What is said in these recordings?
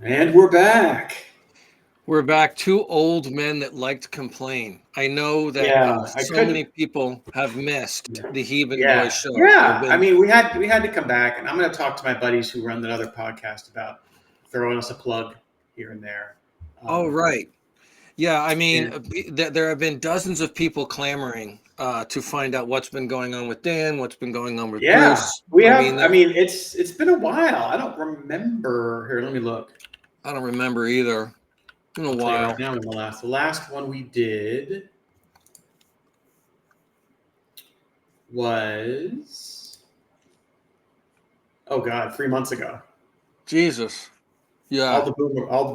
And we're back. We're back. Two old men that like to complain. I know that Yeah, I so couldn't. many people have missed the Heathen Boys Yeah, show. They've yeah. I been, mean, we had to come back, and I'm going to talk to my buddies who run that other podcast about throwing us a plug here and there. oh, Um, right. Yeah, I mean, and there have been dozens of people clamoring to find out what's been going on with Dan, what's been going on with yeah, Bruce. we I have. mean, I mean, it's been a while. I don't remember. Here, let me look. I don't remember either. It's been a I'll tell you right while. now. When the last one we did was, oh God, 3 months ago. Jesus. All Yeah. the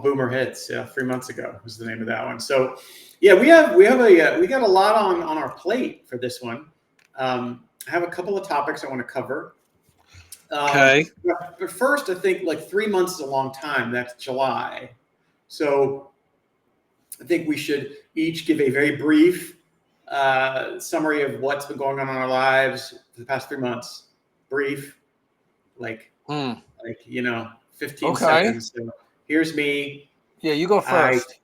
boomer hits. Yeah, 3 months ago was the name of that one. So, yeah, we got a lot on our plate for this one. I have a couple of topics I want to cover. Okay. But first, I think like 3 months is a long time. That's July. So I think we should each give a very brief summary of what's been going on in our lives for the past 3 months. Brief, like Hmm. 15 Okay. seconds. So here's me. Yeah, you go I first.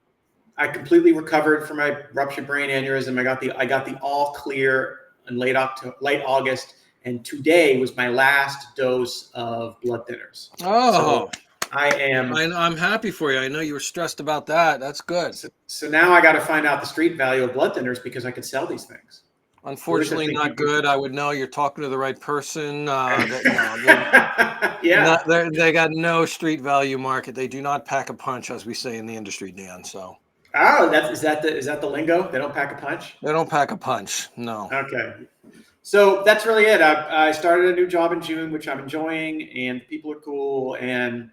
I completely recovered from my ruptured brain aneurysm. I got the all clear in late August, and today was my last dose of blood thinners. So Oh, I am. I'm happy for you. I know you were stressed about that. That's good. So now I got to find out the street value of blood thinners because I could sell these things. Or at least I Unfortunately, think you not could. good. I would know you're talking to the right person. That no, they're Yeah. not. They got no street value market. They do not pack a punch, as we say in the industry, Dan. So Oh, is that the lingo? They don't pack a punch. they don't pack a punch. No, Okay. So that's really it. I started a new job in June, which I'm enjoying, and people are cool, and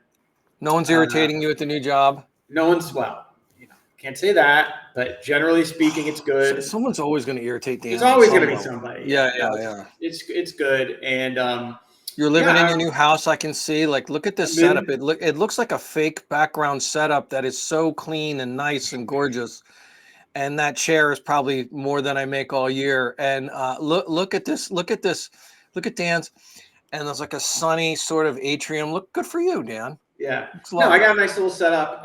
no one's uh, irritating you at the new job. no one's can't say that, but generally speaking, it's good. Someone's always going to irritate There's Dan on always going to some be level. somebody. Yeah, Yeah, yeah, no, yeah. it's good, and You're living in yeah, your new house. I can see. Like, look at this I'm in. setup. It looks like a fake background setup that is so clean and nice and gorgeous. And that chair is probably more than I make all year. And look at this. Look at this. Look at Dan's. And there's like a sunny sort of atrium. Look good for you, Dan. Yeah, It's no, I lovely. got a nice little setup.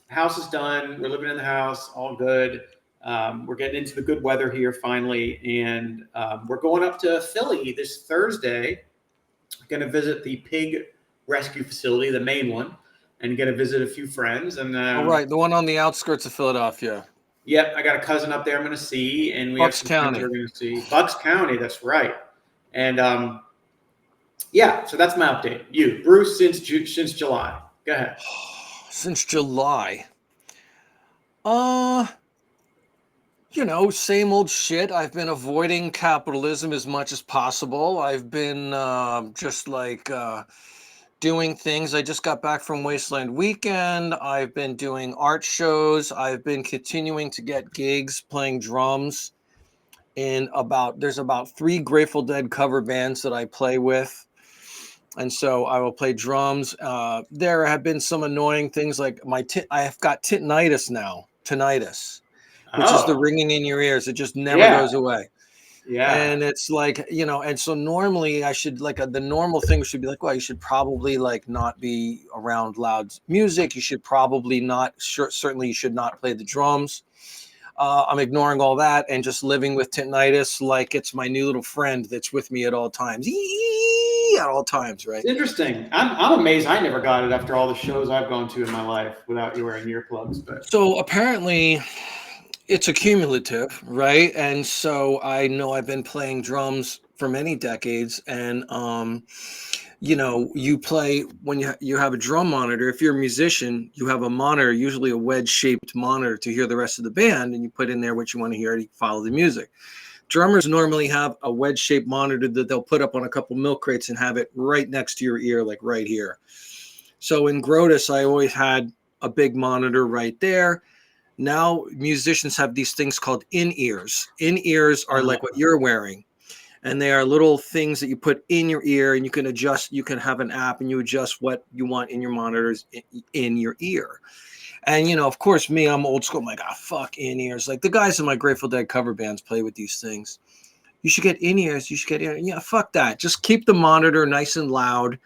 House is done. We're living in the house, all good. We're getting into the good weather here finally, and we're going up to Philly this Thursday. Going to visit the pig rescue facility, the main one, and going to visit a few friends. And All right, the one on the outskirts of Philadelphia, yep, I got a cousin up there I'm going to see, and we have Bucks some friends we're County. going to see. Bucks County, that's right. And yeah, so that's my update. You, Bruce, since July. Go ahead. Since July. Same old shit. I've been avoiding capitalism as much as possible. I've been just like doing things. I just got back from Wasteland Weekend. I've been doing art shows. I've been continuing to get gigs playing drums there's about 3 Grateful Dead cover bands that I play with. And so I will play drums. There have been some annoying things like I have got tinnitus now, tinnitus, which is the Oh, ringing in your ears. It just never yeah, goes away. yeah. And it's like, and so normally I should the normal thing should be like, well, you should probably like not be around loud music. You should probably not, certainly you should not play the drums. I'm ignoring all that and just living with tinnitus like it's my new little friend that's with me at all times. At all times, It's right? interesting. I'm amazed I never got it after all the shows I've gone to in my life without you wearing earplugs. But So apparently it's accumulative, right? And so I know I've been playing drums for many decades, and you play when you have a drum monitor. If you're a musician, you have a monitor, usually a wedge-shaped monitor, to hear the rest of the band, and you put in there what you want to hear to follow the music. Drummers normally have a wedge-shaped monitor that they'll put up on a couple milk crates and have it right next to your ear, like right here. So in Grotus, I always had a big monitor right there. Now musicians have these things called in-ears. In-ears are like what you're wearing. And they are little things that you put in your ear, and you can adjust. You can have an app and you adjust what you want in your monitors in your ear. And, of course, me, I'm old school. I'm like, fuck in-ears. Like the guys in my Grateful Dead cover bands play with these things. You should get in-ears. You should get in. Yeah, fuck that. Just keep the monitor nice and loud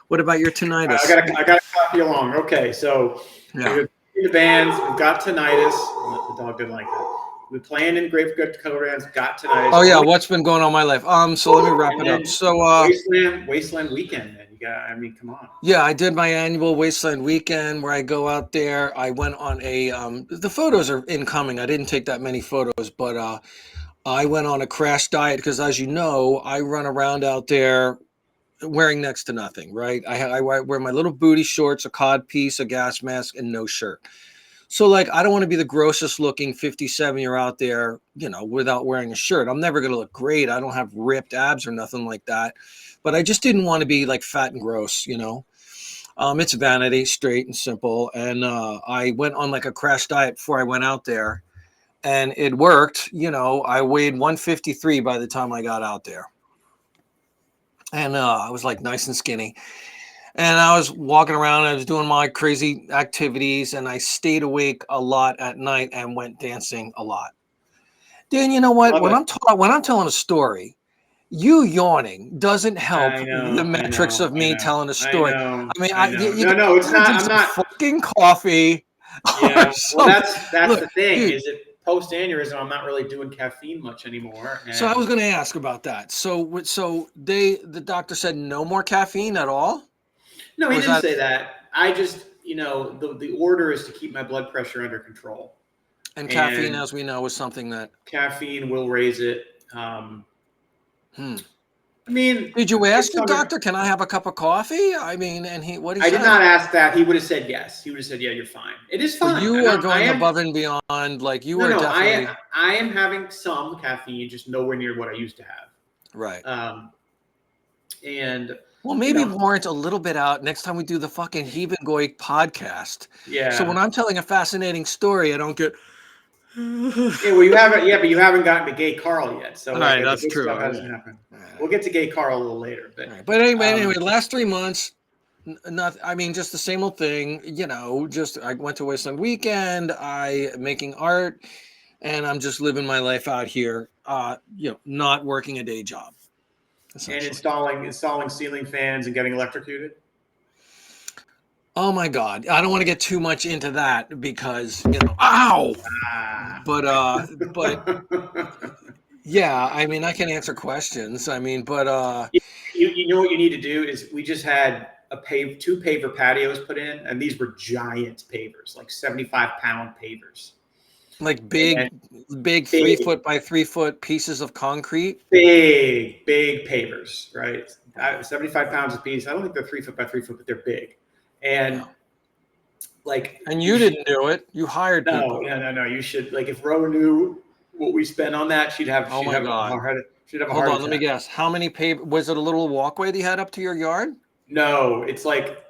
What about your I tinnitus? got to copy along. Okay, so Yeah. we've in the bands. We've got tinnitus. The dog didn't like that. We're playing in Great Good Cover Bands. Got tinnitus. Oh yeah, what's been going on in my life? So let me wrap And it up. then So Wasteland Weekend. Man, you got. I mean, come on. yeah, I did my annual Wasteland Weekend where I go out there. I went on a the photos are incoming. I didn't take that many photos, but I went on a crash diet because, as you know, I run around out there wearing next to nothing, right? I wear my little booty shorts, a cod piece, a gas mask, and no shirt. So, like, I don't want to be the grossest looking 57-year out there, without wearing a shirt. I'm never going to look great. I don't have ripped abs or nothing like that. But I just didn't want to be like fat and gross. It's vanity, straight and simple. And I went on like a crash diet before I went out there, and it worked. I weighed 153 by the time I got out there, and I was like nice and skinny. And I was walking around, I was doing my crazy activities, and I stayed awake a lot at night and went dancing a lot. Dan, you know what? Love it. When I'm telling a story, you yawning doesn't help I the know. I metrics know. of I me know. telling a I story. know. I mean, I know. you No, it's gotta not. drink I'm some not. fucking coffee or Yeah. Well, something. that's Look, the thing. dude. Is it post aneurysm? I'm not really doing caffeine much anymore, So I was and going to ask about that. So the doctor said no more caffeine at all, no, or he is didn't that say that. I just, the order is to keep my blood pressure under control, and caffeine, and as we know, is something that. caffeine will raise it. Hmm. I mean, Did you it's ask the under. doctor, can I have a cup of coffee? I mean, and what he I did say? not ask that. He would have said yes. He would have said, "Yeah, you're fine. It is But fine." you And are I going am. above and beyond, like you No, are no, definitely I am having some caffeine, just nowhere near what I used to have. right. And Well, you maybe know, warrant a little bit out next time we do the fucking Heathen Goy podcast. So when yeah, I'm telling a fascinating story, I don't get. yeah. Well, you haven't, yeah, but you haven't gotten to Gay Carl yet. So All like, right, the that's good true. stuff All hasn't happened. We'll get to Gay Carl a little later, but right. But anyway, the last 3 months, not. I mean, just the same old thing. Just I went to Wasteland Weekend. I making art, and I'm just living my life out here. Not working a day job, and essentially. installing ceiling fans and getting electrocuted. Oh my God. I don't want to get too much into that because, ow. Ah. But yeah, I mean, I can answer questions. I mean, but You know what you need to do is we just had two paver patios put in, and these were giant pavers, like 75-pound pavers, like and big big 3 foot by 3 foot pieces of concrete. big pavers, right? 75 pounds a piece. I don't think they're 3 foot by 3 foot, but they're big. Yeah. And like And you you should, didn't do it. You hired no, people. no, no, no. You should, like, if Ro knew what we spent on that, Oh she'd my have a God. Hold heart on. Let me attack. guess. How many was it a little walkway that you had up to your yard? No, it's like,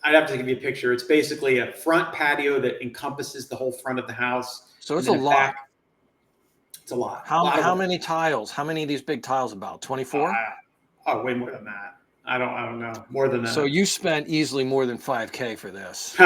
I'd have to give you a picture. It's basically a front patio that encompasses the whole front of the house, So and it's a then a back. lot. It's a How lot of how work. many tiles? How many of these big tiles about? 24? Oh, way more than that. I don't know. More than So that. you spent easily more than 5K for this. You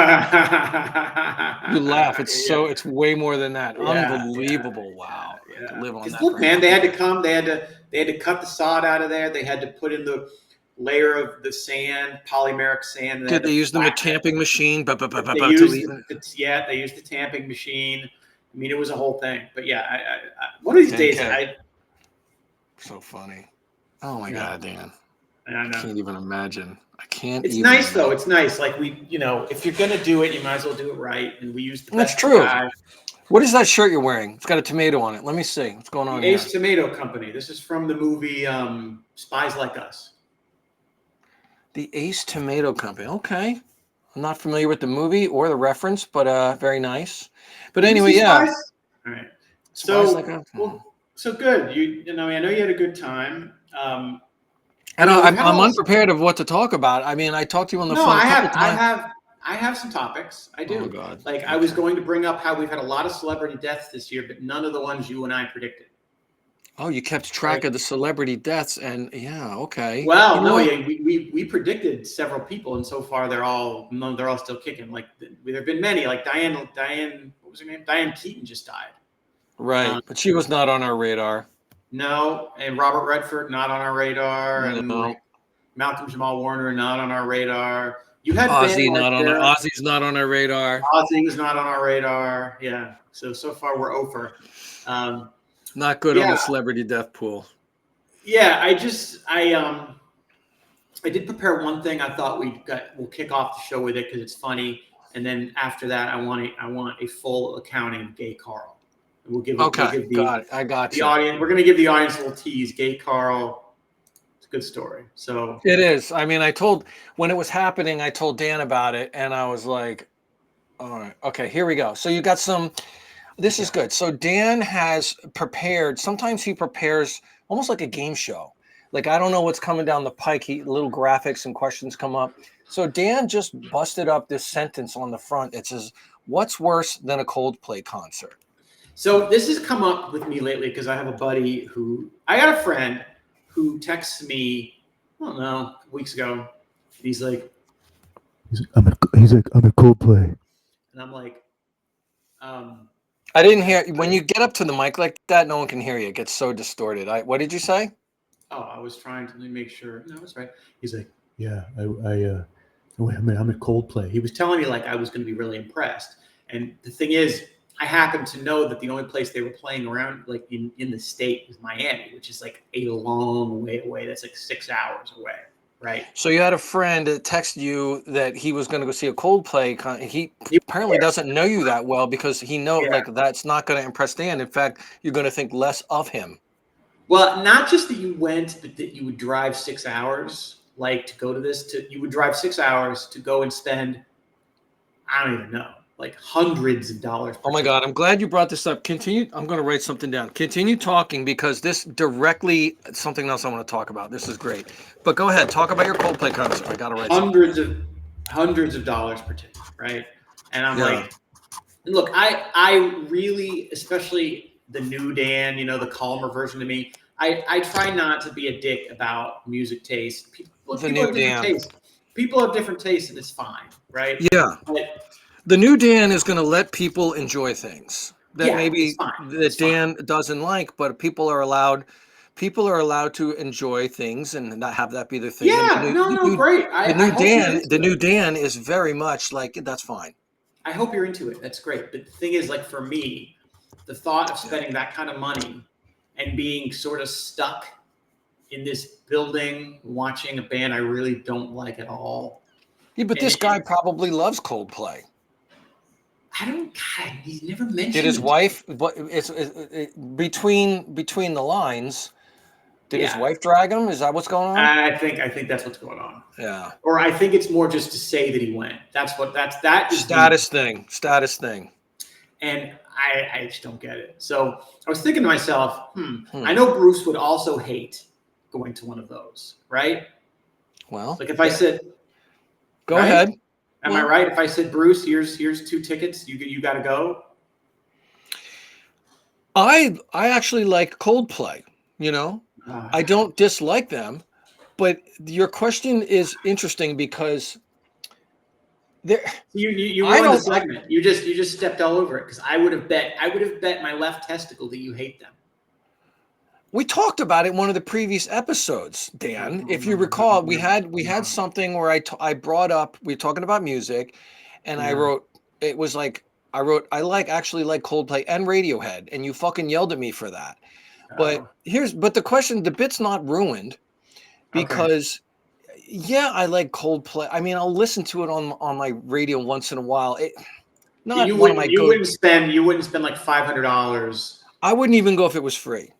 laugh. Yeah, It's way more than that. yeah, Unbelievable. Wow. I could yeah. live on Because that look, for man, half a day. they had to cut the sod out of there. They had to put in the layer of the sand, polymeric sand. And they Did had to they use the flat that. tamping machine? They To used leave it? they used the tamping machine. I mean, it was a whole thing. But yeah, one of these days, 10K. So funny. Oh my yeah, God, Dan. I I know. can't even imagine. I can't It's even nice though. imagine. It's nice. Like if you're gonna do it, you might as well do it right. And we use the That's best true. guy, What is that shirt you're wearing? It's got a tomato on it. Let me see. What's going on the here? Ace Tomato Company. This is from the movie Spies Like Us. The Ace Tomato Company. Okay. I'm not familiar with the movie or the reference, but very nice. But You didn't anyway, see yeah. Spies? All right. Spies like So a. so good. I know you had a good time. I don't, We've had I'm all. unprepared of what to talk about. I mean, I talked to you on the No, phone a couple times. I have some topics. I Oh do. God. Like I was Okay. going to bring up how we've had a lot of celebrity deaths this year, but none of the ones you and I predicted. Oh, you kept track Right. of the celebrity deaths, and yeah, okay. You Well, know no, what? yeah, we predicted several people, and so far they're all still kicking. Like there have been many. Like Diane, what was her name? Diane Keaton just died. Right, but she was not on our radar. No, and Robert Redford not on our radar, and No. like Malcolm Jamal Warner, not on our radar. You had Ozzy's not on our radar. Ozzy was not on our radar. Yeah. So far we're over. Not good on the celebrity death pool. Yeah, I did prepare one thing. I thought we'll kick off the show with it because it's funny, and then after that, I want a full accounting of Gay Carl. And we'll give got it. I got the you. audience. We're going to give the audience a little tease. Gay Carl, it's a good story. So it is. I mean, when it was happening, I told Dan about it, and I was like, all right, okay, here we go. So you got some. This is good. So Dan has prepared. Sometimes he prepares almost like a game show. Like, I don't know what's coming down the pike. Little graphics and questions come up. So Dan just busted up this sentence on the front. It says, "What's worse than a Coldplay concert?" So this has come up with me lately because I have a buddy I got a friend who texts me, I don't know, weeks ago. He's like, I'm a Coldplay. And I'm like, I didn't hear when you get up to the mic like that. No one can hear you. It gets so distorted. What did you say? Oh, I was trying to make sure. No, that's right. He's like, yeah, I'm at Coldplay. He was telling me like I was going to be really impressed. And the thing is, I happen to know that the only place they were playing around, like in the state, was Miami, which is like a long way away. That's like 6 hours away, right? So you had a friend that texted you that he was going to go see a Coldplay. He apparently doesn't know you that well because he knows like that's not going to impress Dan. In fact, you're going to think less of him. Well, not just that you went, but that you would drive 6 hours, like to go to this. You would drive 6 hours to go and spend, I don't even know, like hundreds of dollars. Oh my God, I'm glad you brought this up. Continue. I'm going to write something down. Continue talking because this directly something else I want to talk about. This is great. But go ahead, talk about your Coldplay concert. I got to write hundreds of dollars per ticket, right? And I'm like, look, I really, especially the new Dan, the calmer version of me, I try not to be a dick about music taste. People have different tastes, and it's fine, right? Yeah. But the new Dan is going to let people enjoy things that maybe Dan doesn't like, but people are allowed to enjoy things and not have that be their thing. Yeah, great. The new Dan is very much like, that's fine. I hope you're into it. That's great. But the thing is, like for me, the thought of spending that kind of money and being sort of stuck in this building watching a band I really don't like at all. Yeah, but this guy probably loves Coldplay. He's never mentioned. Did his wife? It's between the lines. Did his wife drag him? Is that what's going on? I think that's what's going on. Yeah. Or I think it's more just to say that he went. That is status thing. And I just don't get it. So I was thinking to myself, I know Bruce would also hate going to one of those, right? Well, like if I said, go ahead. Am I right? If I said, Bruce, here's 2 tickets, you got to go. I actually like Coldplay. I don't dislike them, but your question is interesting because you ruined the segment. You just stepped all over it because I would have bet my left testicle that you hate them. We talked about it in one of the previous episodes, Dan. If you recall, we had something where I brought up, we were talking about music, and I wrote, it was like, I actually like Coldplay and Radiohead, and you fucking yelled at me for that. But the question, the bit's not ruined because I like Coldplay. I mean, I'll listen to it on my radio once in a while. You wouldn't spend like $500. I wouldn't even go if it was free.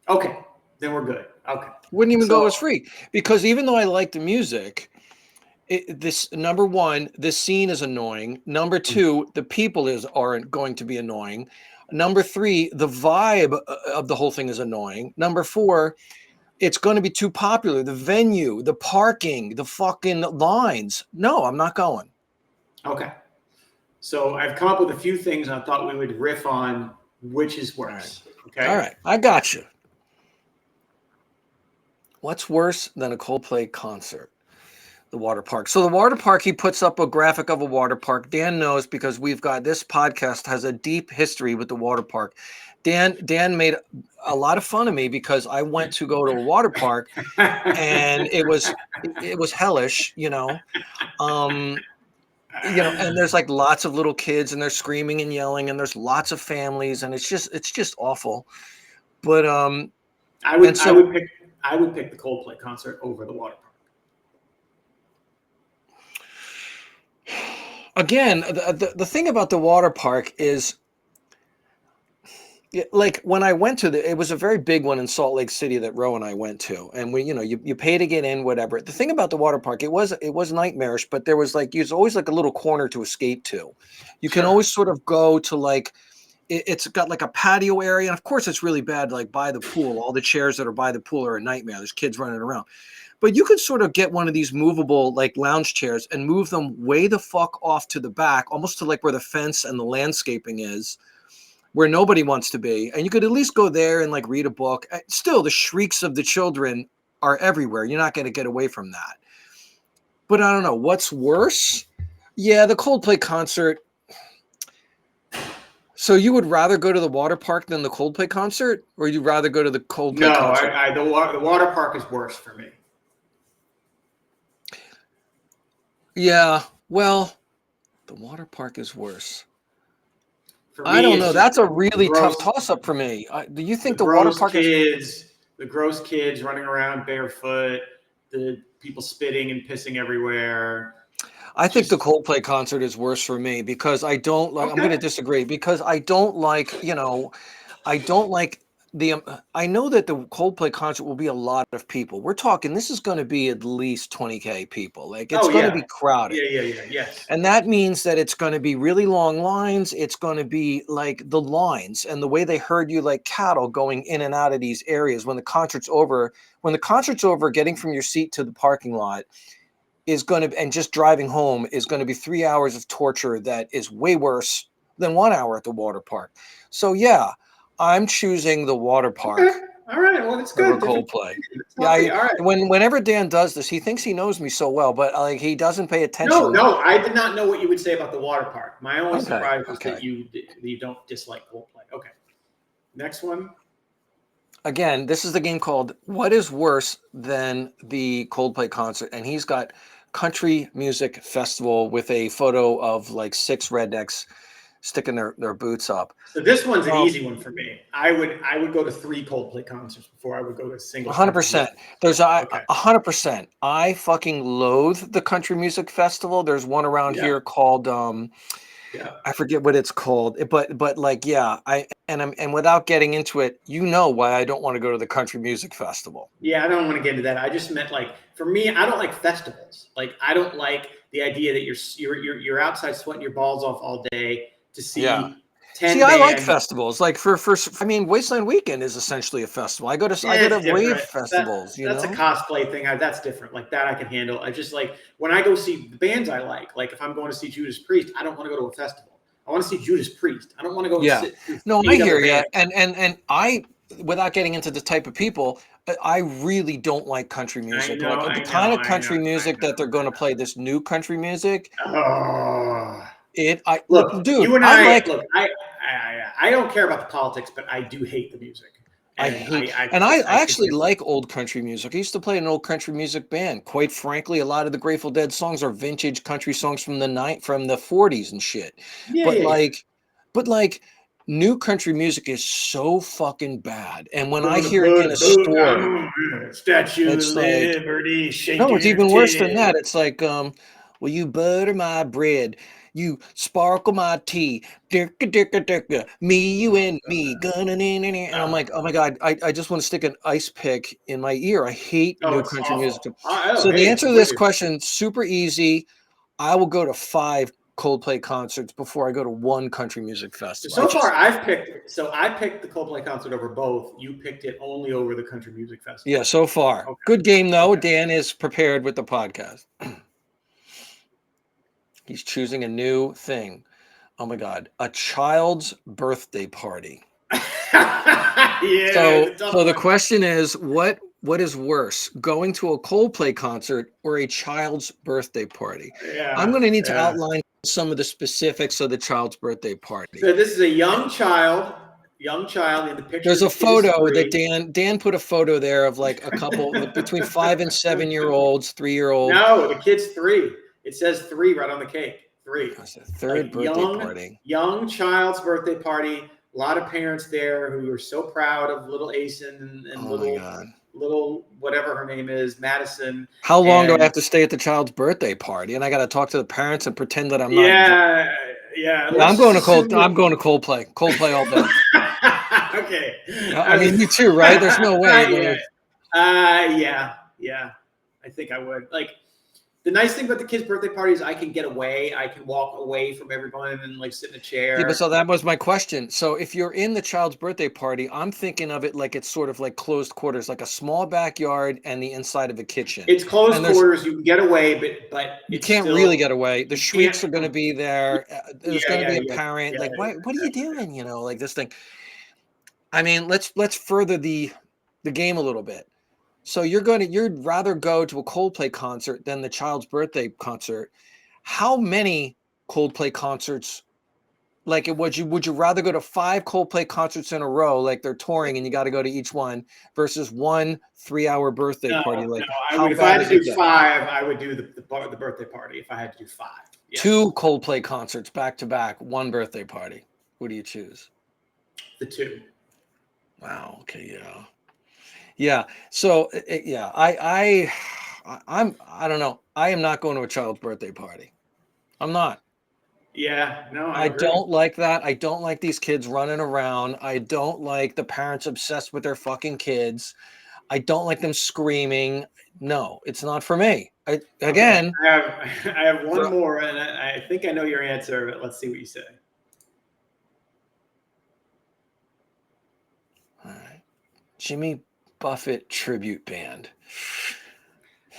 Okay, then we're good. Okay. Wouldn't even go as free because even though I like the music, number one, this scene is annoying. Number two, the people aren't going to be annoying. Number three, the vibe of the whole thing is annoying. Number four, it's going to be too popular. The venue, the parking, the fucking lines. No, I'm not going. Okay. So I've come up with a few things I thought we would riff on which is worse. Okay. All right. I got you. What's worse than a Coldplay concert? The water park. So the water park, he puts up a graphic of a water park. Dan knows because we've got this podcast has a deep history with the water park. Dan made a lot of fun of me because I went to go to a water park and it was hellish, and there's like lots of little kids and they're screaming and yelling and there's lots of families and it's just awful. But I would pick the Coldplay concert over the water park. Again, the thing about the water park is, like when I went to it was a very big one in Salt Lake City that Ro and I went to, and you pay to get in, whatever. The thing about the water park, it was nightmarish, but there's always like a little corner to escape to. You can always sort of go to like, it's got like a patio area, and of course it's really bad like by the pool. All the chairs that are by the pool are a nightmare. There's kids running around. But you could sort of get one of these movable like lounge chairs and move them way the fuck off to the back, almost to like where the fence and the landscaping is, where nobody wants to be. And you could at least go there and like read a book. Still, the shrieks of the children are everywhere. You're not going to get away from that. But I don't know. What's worse? Yeah, the Coldplay concert. So you would rather go to the water park than the Coldplay concert? Or you'd rather go to the Coldplay concert? No, the water park is worse for me. Yeah, well, the water park is worse. I don't know. That's a really tough toss-up for me. Do you think the water park is... The gross kids running around barefoot, the people spitting and pissing everywhere. I think the Coldplay concert is worse for me because I don't like... Okay. I'm going to disagree because I don't like, I don't like... I know that the Coldplay concert will be a lot of people. We're talking, this is going to be at least 20K people. Like it's going to be crowded. Yes. And that means that it's going to be really long lines. It's going to be like the lines and the way they herd you like cattle going in and out of these areas. When the concert's over, getting from your seat to the parking lot is going to, and just driving home is going to be 3 hours of torture that is way worse than 1 hour at the water park. So yeah, I'm choosing the water park. Okay. All right. Well, it's good. Coldplay. Yeah. All right. Whenever Dan does this, he thinks he knows me so well, but like he doesn't pay attention. No, I did not know what you would say about the water park. My only surprise was that you don't dislike Coldplay. Okay. Next one. Again, this is the game called What is Worse Than the Coldplay Concert? And he's got Country Music Festival with a photo of like 6 rednecks sticking their boots up. So this one's an easy one for me. I would go to 3 Coldplay concerts before I would go to a single. 100%. There's 100%. I fucking loathe the Country Music Festival. There's one around here called I forget what it's called, but like and without getting into it, why I don't want to go to the Country Music Festival. Yeah, I don't want to get into that. I just meant like for me, I don't like festivals. Like I don't like the idea that you're outside sweating your balls off all day to see 10 bands. I like festivals. Like for Wasteland Weekend is essentially a festival. I go to wave festivals. That's a cosplay thing. That's different. Like that I can handle. I just like when I go see the bands I like if I'm going to see Judas Priest, I don't want to go to a festival. I want to see Judas Priest. I don't want to go. Sit no, I hear you. And I, without getting into the type of people, I really don't like country music. The kind of country music that they're going to play, this new country music. Oh. Look, dude. You and I don't care about the politics, but I do hate the music. I actually like old country music. I used to play in an old country music band. Quite frankly, a lot of the Grateful Dead songs are vintage country songs from the 40s and shit. But new country music is so fucking bad. And when I hear it in a store, Statue of Liberty, it's even worse than that. It's like, will you butter my bread? You sparkle my tea, me, you, and me, and I'm like, oh my God, I just want to stick an ice pick in my ear. I hate new country music. So the answer to this question, super easy. I will go to 5 Coldplay concerts before I go to 1 country music festival. I picked the Coldplay concert over both. You picked it only over the country music festival. Yeah, so far. Okay. Good game though. Okay. Dan is prepared with the podcast. He's choosing a new thing. Oh my God, a child's birthday party. So the question is, what what is worse, going to a Coldplay concert or a child's birthday party? I'm Yeah, going to need to yeah. outline some of the specifics of the child's birthday party. So this is a young child in the picture. There's The a kid is photo that 3. Dan put a photo there of like a couple between 5 and 7 year olds, 3-year-old. No, the kid's 3. It says 3 right on the cake. 3. That's a Like third birthday party. young child's birthday party. A lot of parents there who are so proud of little Asen and Oh my God. little whatever her name is, Madison. How long do I And have to stay at the child's birthday party? And I got to talk to the parents and pretend that I'm not. yeah. Yeah, Let's I'm going to just assume I'm going to Coldplay. Coldplay all day. okay. I mean, you too, right? There's no way. Yeah. I think I would. Like, the nice thing about the kid's birthday party is I can get away. I can walk away from everyone and like sit in a chair. Yeah, but so that was my question. So if you're in the child's birthday party, I'm thinking of it like it's sort of like closed quarters, like a small backyard and the inside of a kitchen. It's closed quarters. You can get away, but you it's can't still, really get away. The shrieks are going to be there. There's going to be a parent. Like, what are you doing? You know, like this thing. I mean, let's further the game a little bit. So you'd rather go to a Coldplay concert than the child's birthday concert. How many Coldplay concerts? Like, would you rather go to 5 Coldplay concerts in a row, like they're touring and you got to go to each one, versus 1 3-hour birthday party? Like, no, if I had to do 5, I would do the birthday party. If I had to do 5, yes. 2 Coldplay concerts back to back, 1 birthday party. Who do you choose? The 2. Wow. Okay. Yeah. Yeah. So yeah, I don't know. I am not going to a child's birthday party. I'm not. Yeah. No, I don't like that. I don't like these kids running around. I don't like the parents obsessed with their fucking kids. I don't like them screaming. No, it's not for me. Again, I have one more, and I think I know your answer, but let's see what you say. All right. Jimmy Buffett tribute band.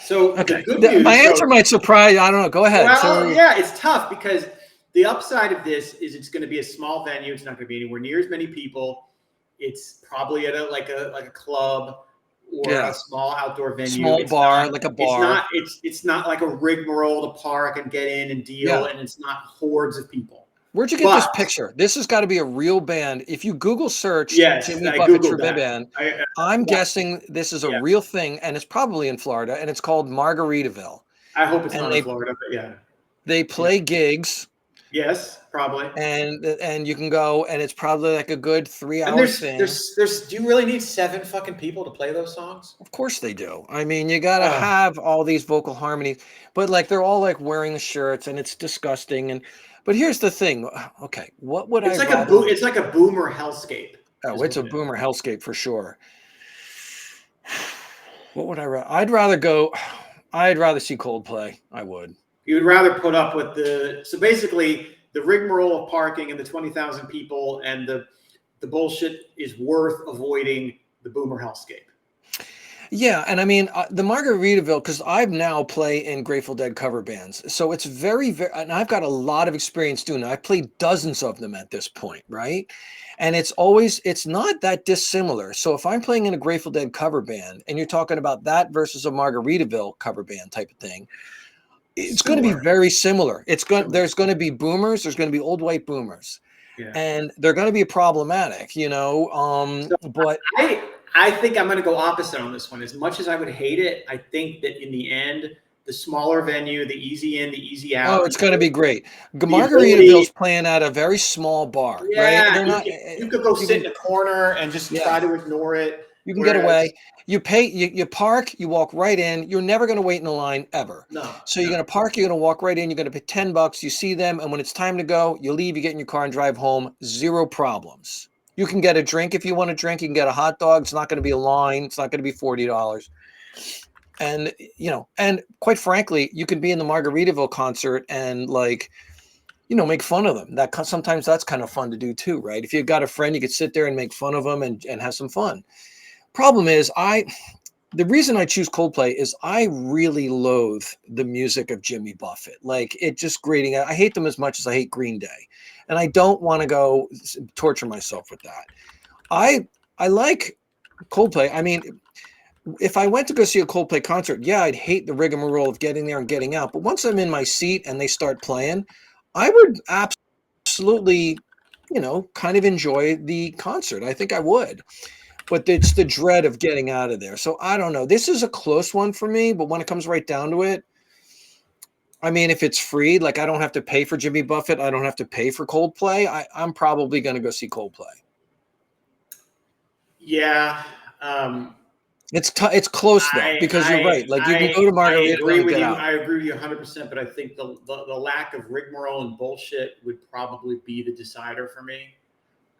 So okay, my answer might surprise. I don't know. Go ahead. Well, yeah, it's tough because the upside of this is it's going to be a small venue. It's not going to be anywhere near as many people. It's probably at a club or a small outdoor venue. Small bar, like a bar. It's not like a rigmarole to park and get in and deal, and it's not hordes of people. Where'd you get this picture? This has got to be a real band. If you Google search Jimmy Buffett tribute band, I'm guessing this is a real thing, and it's probably in Florida, and it's called Margaritaville. I hope it's not in Florida, but yeah. They play gigs. Yes, probably. And you can go, and it's probably like a good 3-hour thing. Do you really need 7 fucking people to play those songs? Of course they do. I mean, you got to have all these vocal harmonies, but like they're all like wearing the shirts, and it's disgusting. But here's the thing. Okay, what would it's it's like a boomer hellscape. Oh, it's a boomer hellscape for sure. What would I rather? I'd rather see Coldplay. I would. You would rather put up with so basically the rigmarole of parking and the 20,000 people and the bullshit is worth avoiding the boomer hellscape. Yeah, and I mean the Margaritaville, because I now play in Grateful Dead cover bands, so it's very, and I've got a lot of experience doing it. I've played dozens of them at this point, right? And it's not that dissimilar. So if I'm playing in a Grateful Dead cover band, and you're talking about that versus a Margaritaville cover band type of thing, it's going to be very similar. There's going to be boomers. There's going to be old white boomers, and they're going to be problematic, but. I think I'm going to go opposite on this one. As much as I would hate it, I think that in the end, the smaller venue, the easy in, the easy out. Oh, it's going to be great. Margaritaville's playing at a very small bar, right? You could go sit in a corner and just try to ignore it. You can get away. You pay. You park. You walk right in. You're never going to wait in a line ever. No. So you're going to park. You're going to walk right in. You're going to pay $10. You see them, and when it's time to go, you leave. You get in your car and drive home. Zero problems. You can get a drink if you want to drink. You can get a hot dog. It's not going to be a line. It's not going to be $40. And, and quite frankly, you can be in the Margaritaville concert and make fun of them. Sometimes that's kind of fun to do too, right? If you've got a friend, you could sit there and make fun of them and have some fun. Problem is, the reason I choose Coldplay is I really loathe the music of Jimmy Buffett. Like, it just grating. I hate them as much as I hate Green Day. And I don't want to go torture myself with that. I like Coldplay. I mean, if I went to go see a Coldplay concert, yeah, I'd hate the rigmarole of getting there and getting out. But once I'm in my seat and they start playing, I would absolutely, kind of enjoy the concert. I think I would. But it's the dread of getting out of there. So I don't know. This is a close one for me, but when it comes right down to it, I mean, if it's free, like I don't have to pay for Jimmy Buffett, I don't have to pay for Coldplay, I'm probably going to go see Coldplay. Yeah. It's close though, because you're right. Like you can go to Margaritaville and get out. I agree with you 100%, but I think the lack of rigmarole and bullshit would probably be the decider for me.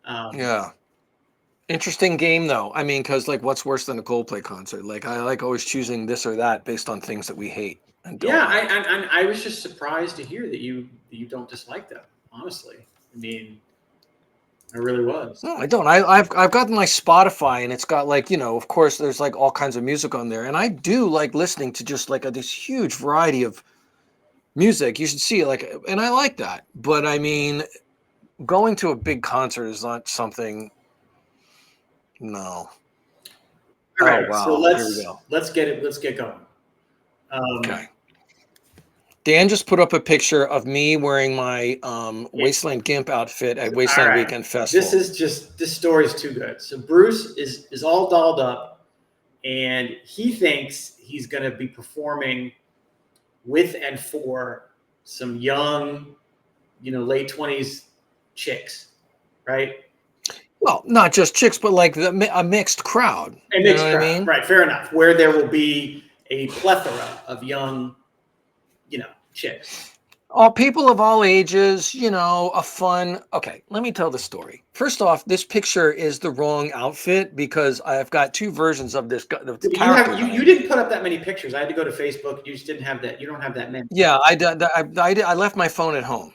Yeah. Interesting game though. I mean, because like what's worse than a Coldplay concert? Like I like always choosing this or that based on things that we hate and don't Yeah, like. I was just surprised to hear that you don't dislike them, honestly. I mean, I really was. No, I don't. I've gotten my Spotify and it's got like, of course there's like all kinds of music on there. And I do like listening to just like this huge variety of music. You should see it, like, and I like that. But I mean, going to a big concert is not something. No. All right, wow. so Here we go. let's get going. Okay. Dan just put up a picture of me wearing my Wasteland Gimp outfit at Wasteland Weekend Festival. This story is too good. So Bruce is all dolled up, and he thinks he's going to be performing with and for some young, late 20s chicks, right? Well, not just chicks, but like a mixed crowd. A mixed crowd, I mean? Right? Fair enough. Where there will be a plethora of young, chicks. All people of all ages, a fun. Okay, let me tell the story. First off, this picture is the wrong outfit because I've got two versions of this. You didn't put up that many pictures. I had to go to Facebook. You just didn't have that. You don't have that many. Yeah, I did. I left my phone at home.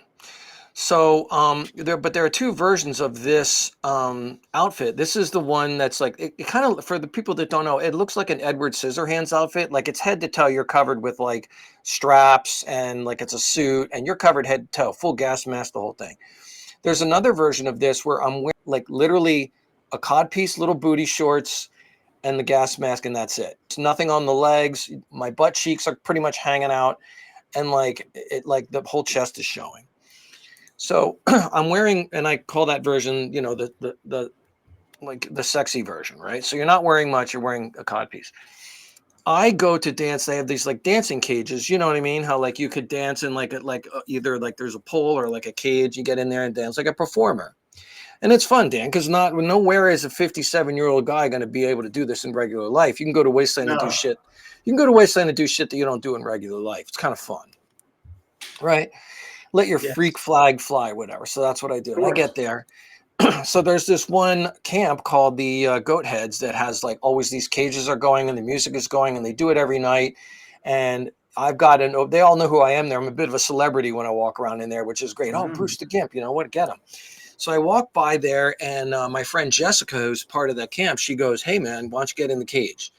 So there are two versions of this outfit. This is the one that's like it kind of, for the people that don't know, it looks like an Edward Scissorhands outfit. Like it's head to toe. You're covered with like straps and like it's a suit, and you're covered head to toe, full gas mask, the whole thing. There's another version of this where I'm wearing like literally a codpiece, little booty shorts, and the gas mask, and that's it. It's nothing on the legs. My butt cheeks are pretty much hanging out, and like the whole chest is showing. So I'm wearing, and I call that version, the sexy version, right? So you're not wearing much, you're wearing a codpiece. I go to dance, they have these like dancing cages, you know what I mean? How like you could dance in like either like there's a pole or like a cage, you get in there and dance like a performer. And it's fun, Dan, because nowhere is a 57-year-old guy going to be able to do this in regular life. You can go to Wasteland and do shit. You can go to Wasteland and do shit that you don't do in regular life. It's kind of fun, right? Let your freak flag fly, whatever. So that's what I do. And I get there. So there's this one camp called the Goat Heads that has like always these cages are going and the music is going and they do it every night. And I've got they all know who I am there. I'm a bit of a celebrity when I walk around in there, which is great. Oh, Bruce the Gimp, what, get him. So I walk by there and my friend Jessica, who's part of that camp, she goes, hey man, why don't you get in the cage?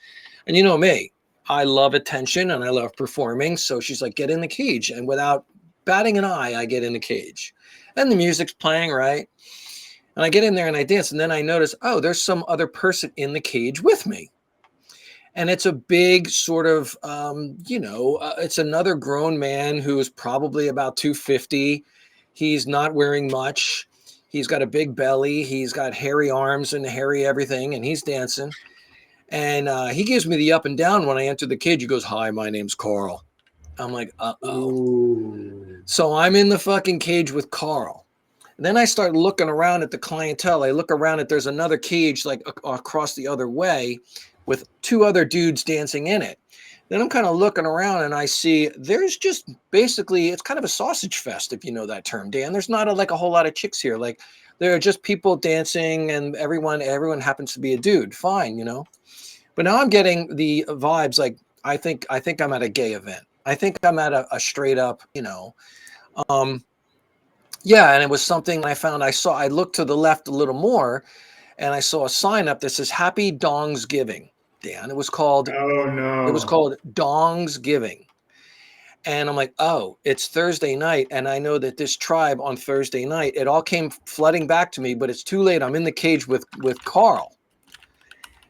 And you know me, I love attention and I love performing. So she's like, get in the cage. And without batting an eye, I get in the cage and the music's playing, right? And I get in there and I dance, and then I notice, oh, there's some other person in the cage with me. And it's a big sort of, it's another grown man who is probably about 250. He's not wearing much. He's got a big belly. He's got hairy arms and hairy everything, and he's dancing. And he gives me the up and down when I enter the cage. He goes, hi, my name's Carl. I'm like, uh-oh. Ooh. So I'm in the fucking cage with Carl. And then I start looking around at the clientele. I look around at, there's another cage like across the other way with two other dudes dancing in it. Then I'm kind of looking around and I see there's just basically, it's kind of a sausage fest, if you know that term, Dan. There's not a whole lot of chicks here. Like there are just people dancing and everyone happens to be a dude. Fine, But now I'm getting the vibes like I think I'm at a gay event. I think I'm at a straight up, and it was something I looked to the left a little more and I saw a sign up that says Happy Dongs Giving, Dan. It was called, oh no, it was called Dongs Giving. And I'm like, oh, it's Thursday night. And I know that this tribe on Thursday night, it all came flooding back to me, but it's too late. I'm in the cage with Carl.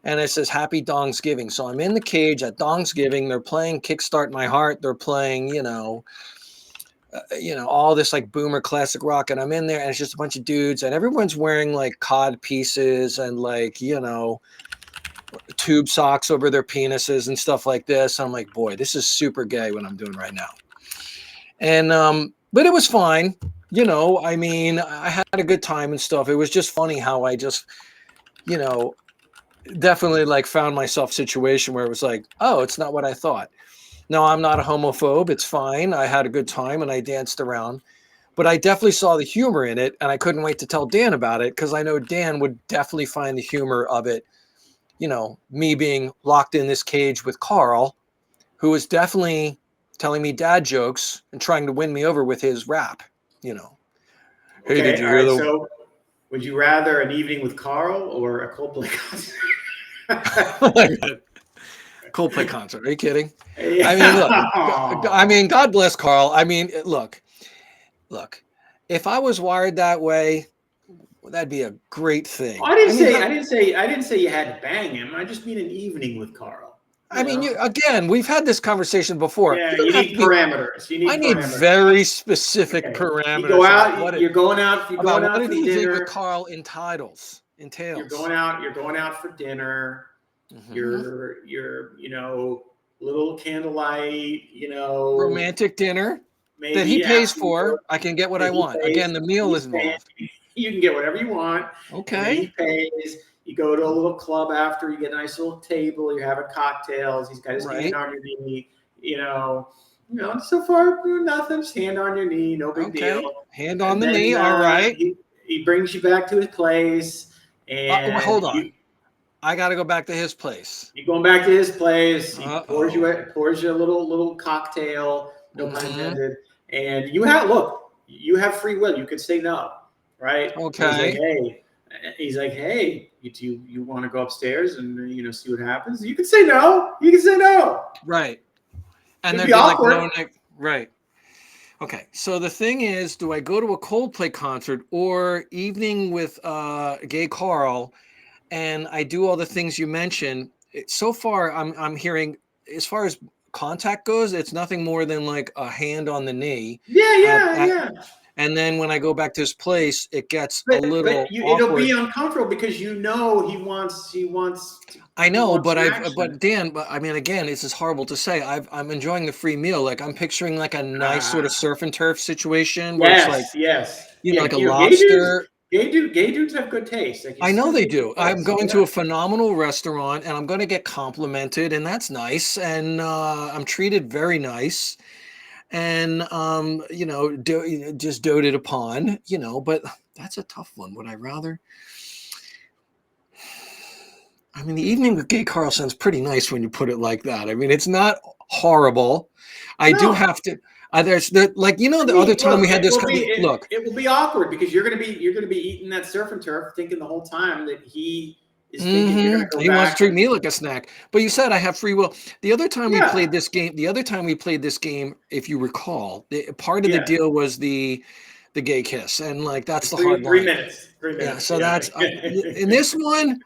and it says Happy Dongsgiving. So I'm in the cage at Dongsgiving. They're playing Kickstart My Heart. They're playing, all this like boomer classic rock, and I'm in there, and it's just a bunch of dudes, and everyone's wearing like cod pieces and like tube socks over their penises and stuff like this. I'm like, boy, this is super gay what I'm doing right now. And but it was fine. I mean, I had a good time and stuff. It was just funny how I just, definitely like found myself situation where it was like, oh, it's not what I thought. No, I'm not a homophobe. It's fine. I had a good time and I danced around. But I definitely saw the humor in it, and I couldn't wait to tell Dan about it because I know Dan would definitely find the humor of it. Me being locked in this cage with Carl, who was definitely telling me dad jokes and trying to win me over with his rap. Hey, Okay, did you all hear right. the? So, would you rather an evening with Carl or a Coldplay concert? Oh my God. Coldplay concert? Are you kidding? Yeah. I mean, look. God bless Carl. I mean, look. If I was wired that way, that'd be a great thing. I didn't say you had to bang him. I just mean an evening with Carl. I mean, again, we've had this conversation before. Yeah, you need parameters. I need very specific parameters. You go out. You're going out. You're going out what for an evening dinner with Carl entails. You're going out. You're going out for dinner. Mm-hmm. You're little candlelight. Romantic dinner that he pays for. I can get what I want. Again, the meal is involved. You can get whatever you want. Okay. He pays. You go to a little club after. You get a nice little table. You're having cocktails. He's got his hand on your knee. So far nothing. Just hand on your knee. No big deal. Hand on the knee. All right. He brings you back to his place. And hold on. I got to go back to his place. You're going back to his place. He pours you a little cocktail. No pun intended. And you have free will. You could say no, right? Okay. He's like, hey, you want to go upstairs and see what happens? You can say no. You can say no. Right. And it'd there'd be awkward. like no right. Okay. So the thing is, do I go to a Coldplay concert or evening with Gay Carl, and I do all the things you mentioned? So far, I'm hearing, as far as contact goes, it's nothing more than like a hand on the knee. Yeah. And then when I go back to his place, it gets a little awkward. It'll be uncomfortable because he wants. I know, but Dan, I mean, again, this is horrible to say. I'm enjoying the free meal. Like I'm picturing like a nice sort of surf and turf situation where it's like, like a lobster. Gay dudes have good taste. I know they do. I'm going to a phenomenal restaurant and I'm going to get complimented, and that's nice. And I'm treated very nice. And just doted upon, but that's a tough one. Would I rather? I mean, the evening with Gay Carl sounds pretty nice when you put it like that. I mean, it's not horrible. I do have to. There's the other time we had this. It will be awkward because you're gonna be eating that surf and turf, thinking the whole time that he is thinking you're gonna go he wants to treat me like a snack. But you said I have free will. The other time we played this game, if you recall, part of the deal was the gay kiss, and like that's the hard line. 3 minutes. Yeah, so that's in this one.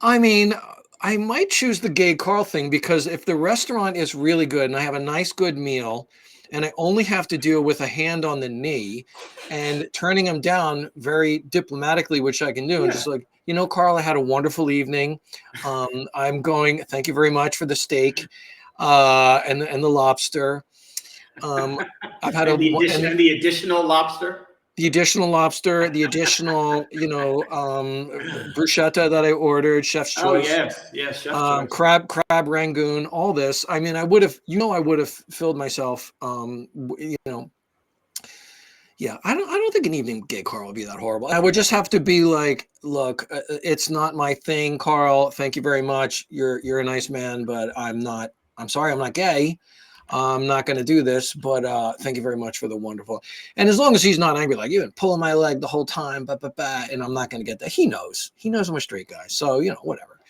I mean, I might choose the Gay Carl thing because if the restaurant is really good and I have a nice, good meal and I only have to deal with a hand on the knee and turning him down very diplomatically, which I can do, and just like, Carl, I had a wonderful evening. Thank you very much for the steak and the lobster. I've had the additional lobster. The additional lobster, the additional, bruschetta that I ordered, chef's choice. Oh yes, chef's choice. Crab rangoon, all this. I mean, I would have filled myself. Yeah, I don't think an evening with Gay Carl would be that horrible. I would just have to be like, look, it's not my thing, Carl. Thank you very much. You're a nice man, but I'm sorry, I'm not gay. I'm not going to do this, but thank you very much for the wonderful. And as long as he's not angry, like you've been pulling my leg the whole time, and I'm not going to get that. He knows I'm a straight guy, so whatever.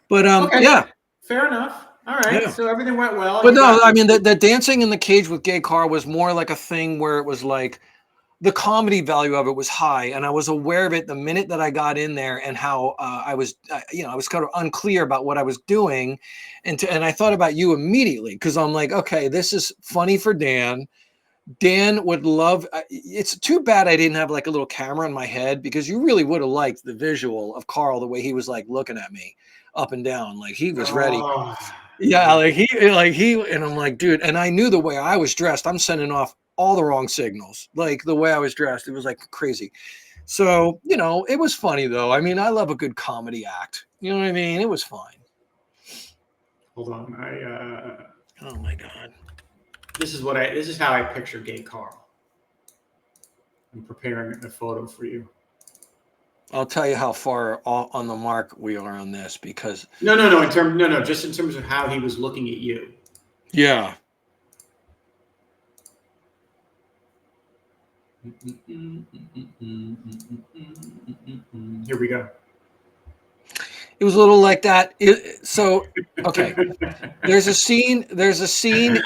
But yeah, fair enough. All right, so everything went well. But no, I mean the dancing in the cage with Gay Carl was more like a thing where it was like, the comedy value of it was high, and I was aware of it the minute that I got in there, and how I was kind of unclear about what I was doing, and I thought about you immediately, because I'm like, okay, this is funny for Dan. Dan would love. It's too bad I didn't have like a little camera in my head, because you really would have liked the visual of Carl, the way he was like looking at me up and down, like he was ready. Oh, Yeah, like he, and I'm like, dude, and I knew the way I was dressed, I'm sending off all the wrong signals. Like the way I was dressed, it was like crazy. So, it was funny though. I mean, I love a good comedy act. You know what I mean? It was fine. hold on. Oh my God. This is how I picture gay Carl. I'm preparing a photo for you. I'll tell you how far on the mark we are on this, because No, just in terms of how he was looking at you. yeah. Here we go. It was a little like that. Okay. There's a scene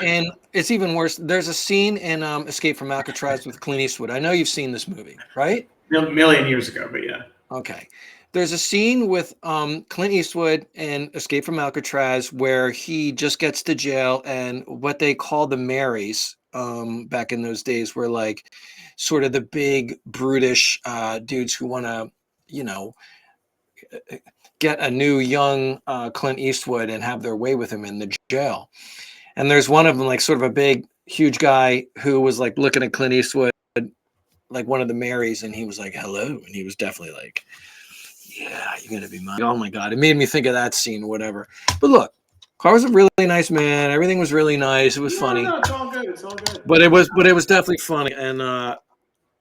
in, it's even worse. There's a scene in Escape from Alcatraz with Clint Eastwood. I know you've seen this movie, right? A million years ago, but yeah. Okay. There's a scene with Clint Eastwood in Escape from Alcatraz where he just gets to jail, and what they call the Marys back in those days were like sort of the big brutish dudes who want to, get a new young Clint Eastwood and have their way with him in the jail. And there's one of them, like sort of a big, huge guy who was like looking at Clint Eastwood, like one of the Marys, and he was like, hello. And he was definitely like, yeah, you're going to be mine. Oh my God. It made me think of that scene, whatever. But look, Carl was a really nice man. Everything was really nice. It was funny. No, it's all good. It's all good. But it was definitely funny. And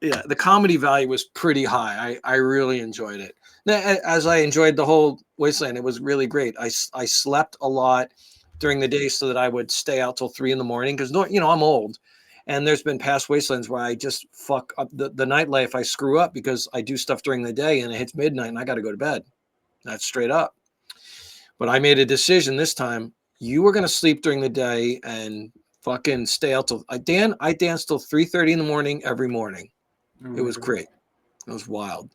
yeah, the comedy value was pretty high. I really enjoyed it. As I enjoyed the whole Wasteland, it was really great. I slept a lot during the day so that I would stay out till 3 a.m. because I'm old, and there's been past Wastelands where I just fuck up the nightlife. I screw up because I do stuff during the day and it hits midnight and I got to go to bed. That's straight up. But I made a decision this time. You were going to sleep during the day and fucking stay out till I danced till 3:30 in the morning every morning. It was great. It was wild.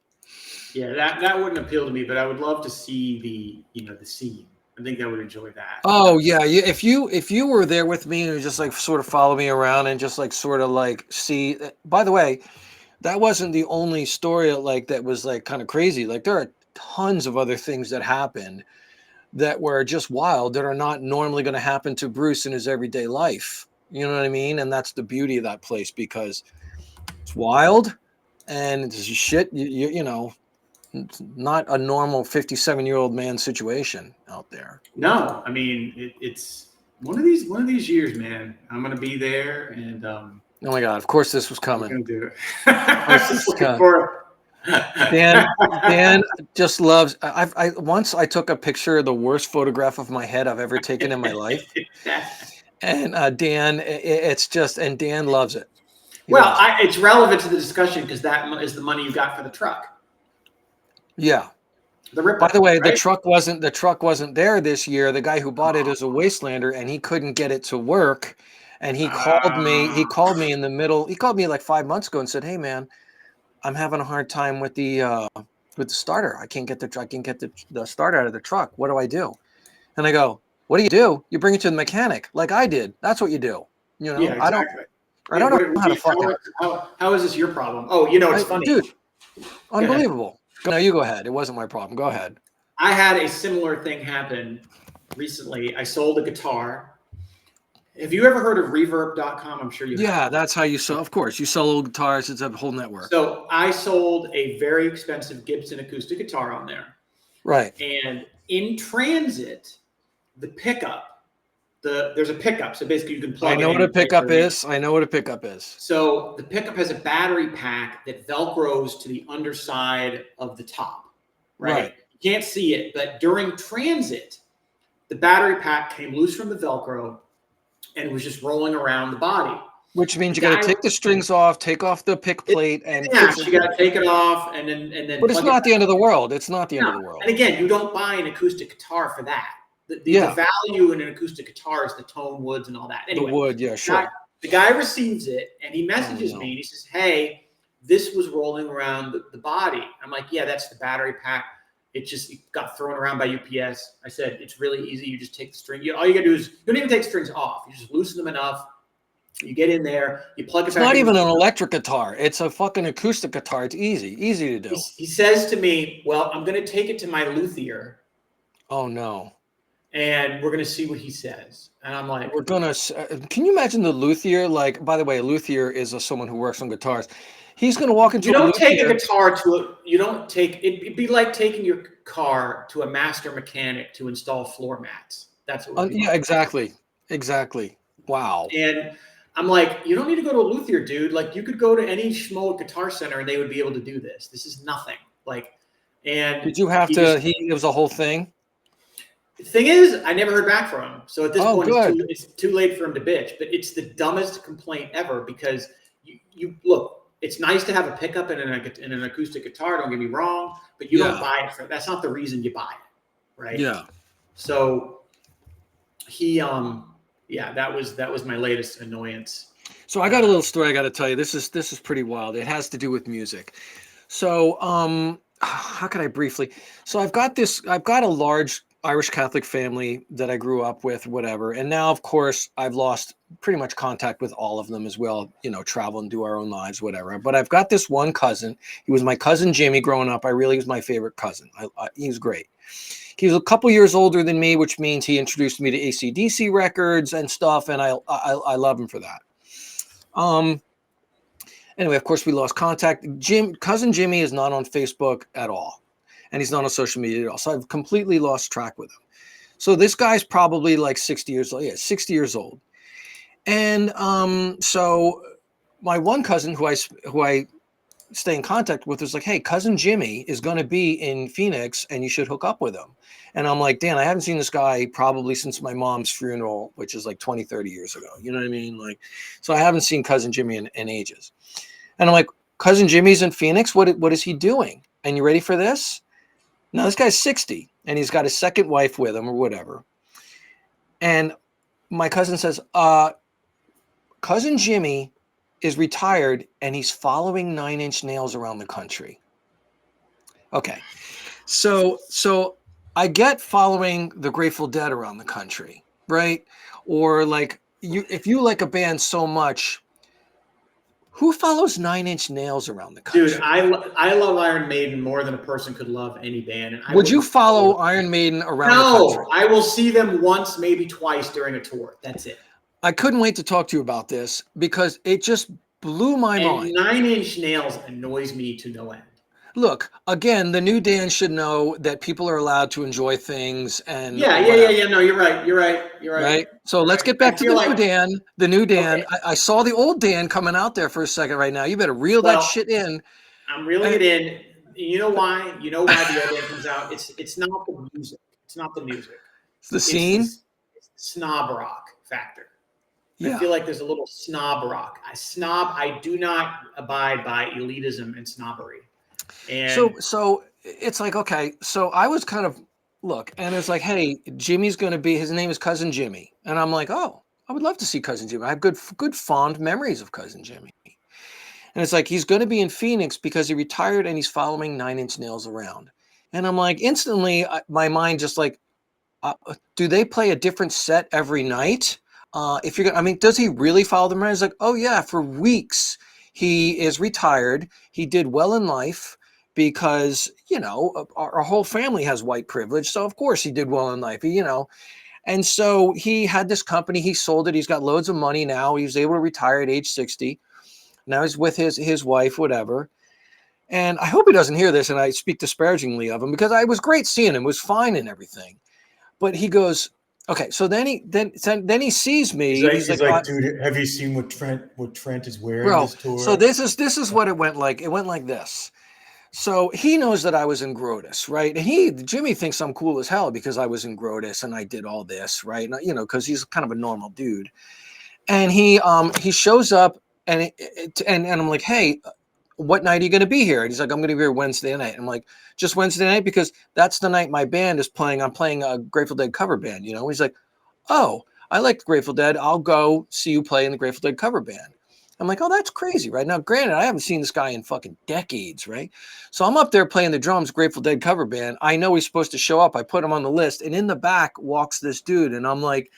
Yeah, that wouldn't appeal to me, but I would love to see the scene. I think I would enjoy that. Oh yeah, if you were there with me and just like sort of follow me around and just like sort of like see. By the way, that wasn't the only story like that was like kind of crazy. Like there are tons of other things that happened that were just wild, that are not normally going to happen to Bruce in his everyday life. You know what I mean? And that's the beauty of that place, because it's wild and it's shit. It's not a normal 57-year-old man situation out there. No, I mean it's one of these years, man. I'm gonna be there, and oh my God! Of course, this was coming. I'm gonna do it. I was just looking for it. Dan just loves. I once I took a picture of the worst photograph of my head I've ever taken in my life, and Dan, it's just, and Dan loves it. It's relevant to the discussion because that is the money you got for the truck. Yeah. By the way, right? the truck wasn't there this year. The guy who bought it is a Wastelander, and he couldn't get it to work. And he called me. He called me in the middle. He called me like 5 months ago and said, "Hey man, I'm having a hard time with the starter. I can't get the starter out of the truck. What do I do?" And I go, "What do? You bring it to the mechanic, like I did. That's what you do. Yeah, exactly. I don't know how to fucking. How is this your problem? Oh, it's funny, dude. Unbelievable. No, you go ahead. It wasn't my problem. Go ahead. I had a similar thing happen recently. I sold a guitar. Have you ever heard of reverb.com? I'm sure you have. Yeah, that's how you sell. Of course, you sell old guitars. It's a whole network. So I sold a very expensive Gibson acoustic guitar on there. Right. And in transit, the pickup, there's a pickup. So basically you can plug I know what a pickup is. I know what a pickup is. So the pickup has a battery pack that Velcros to the underside of the top, right? You can't see it, but during transit, the battery pack came loose from the Velcro and was just rolling around the body. Which means you got to take the strings off, take off the pick plate, and you got to take it off and then. But it's not the end of the world. It's not the end of the world. And again, you don't buy an acoustic guitar for that. The value in an acoustic guitar is the tone woods and all that. Anyway, the wood, yeah, sure. The guy receives it and he messages me and he says, "Hey, this was rolling around the body. I'm like, yeah, that's the battery pack. It got thrown around by UPS. I said, it's really easy. You just take the string. All you got to do is, you don't even take strings off. You just loosen them enough. You get in there, you plug it It's back not in. even an electric guitar. It's a fucking acoustic guitar. It's easy to do. He says to me, well, I'm going to take it to my luthier. Oh, no. And we're going to see what he says. And I'm like, can you imagine the luthier? Like, by the way, a luthier is someone who works on guitars. He's going to walk into you don't a take a luthier. guitar it'd be like taking your car to a master mechanic to install floor mats. That's what it would be. Yeah, exactly. Wow. And I'm like, you don't need to go to a luthier, dude. Like, you could go to any schmo guitar center and they would be able to do this. This is nothing. Like, and did you have it was a whole thing? The thing is, I never heard back from him. So at this point, good. It's too late for him to bitch. But it's the dumbest complaint ever, because you look, it's nice to have a pickup in an acoustic guitar. Don't get me wrong, but you don't buy it that's not the reason you buy it, right? Yeah. So he, that was my latest annoyance. So I got a little story I got to tell you. This is pretty wild. It has to do with music. So how can I briefly? So I've got a large Irish Catholic family that I grew up with, whatever. And now, of course, I've lost pretty much contact with all of them as well, travel and do our own lives, whatever. But I've got this one cousin. He was my cousin Jimmy growing up. He was my favorite cousin. He was great. He was a couple years older than me, which means he introduced me to AC/DC records and stuff. And I love him for that. Anyway, of course, we lost contact. Cousin Jimmy is not on Facebook at all. And he's not on social media at all. So I've completely lost track with him. So this guy's probably like 60 years old. Yeah, 60 years old. And so my one cousin who I stay in contact with was like, hey, cousin Jimmy is going to be in Phoenix and you should hook up with him. And I'm like, Dan, I haven't seen this guy probably since my mom's funeral, which is like 20, 30 years ago. You know what I mean? Like, so I haven't seen cousin Jimmy in ages. And I'm like, cousin Jimmy's in Phoenix? What is he doing? And you ready for this? Now, this guy's 60 and he's got his second wife with him or whatever. And my cousin says, cousin Jimmy is retired and he's following 9 Inch Nails around the country. Okay. So I get following the Grateful Dead around the country, right? Or like if you like a band so much, who follows 9 Inch Nails around the country? Dude, I love Iron Maiden more than a person could love any band. And would you follow Iron Maiden around the country? No, I will see them once, maybe twice during a tour. That's it. I couldn't wait to talk to you about this because it just blew my mind. 9 Inch Nails annoys me to no end. Look, again, the new Dan should know that people are allowed to enjoy things and yeah. No, you're right. Right. So let's get back to the new Dan. The new Dan. Okay. I saw the old Dan coming out there for a second right now. You better reel that shit in. I'm reeling it in. You know why? You know why the old Dan comes out? It's not the music. It's not the music. It's the scene. It's the snob rock factor. Yeah. I feel like there's a little snob rock. I do not abide by elitism and snobbery. And so it's like, okay, so I was kind of and it's like, hey, Jimmy's going to be, his name is Cousin Jimmy. And I'm like, oh, I would love to see Cousin Jimmy. I have good fond memories of Cousin Jimmy. And it's like, he's going to be in Phoenix because he retired and he's following 9 Inch Nails around. And I'm like, instantly, my mind just like, do they play a different set every night? If you're going to, I mean, does he really follow them around? He's like, oh yeah, for weeks. He is retired. He did well in life because, our whole family has white privilege. So of course he did well in life, and so he had this company, he sold it. He's got loads of money now. He was able to retire at age 60. Now he's with his wife, whatever. And I hope he doesn't hear this. And I speak disparagingly of him because I was great seeing him, it was fine and everything. But he goes, okay, so then he sees me. He's like, dude, have you seen what Trent is wearing this tour? So this is what it went like. It went like this. So he knows that I was in Grotus, right? And Jimmy thinks I'm cool as hell because I was in Grotus and I did all this, right? And, because he's kind of a normal dude. And he shows up and I'm like, hey, what night are you going to be here? And he's like, I'm going to be here Wednesday night. I'm like, just Wednesday night? Because that's the night my band is playing. I'm playing a Grateful Dead cover band, He's like, oh, I like the Grateful Dead. I'll go see you play in the Grateful Dead cover band. I'm like, oh, that's crazy, right? Now, granted, I haven't seen this guy in fucking decades, right? So I'm up there playing the drums, Grateful Dead cover band. I know he's supposed to show up. I put him on the list, and in the back walks this dude, and I'm like,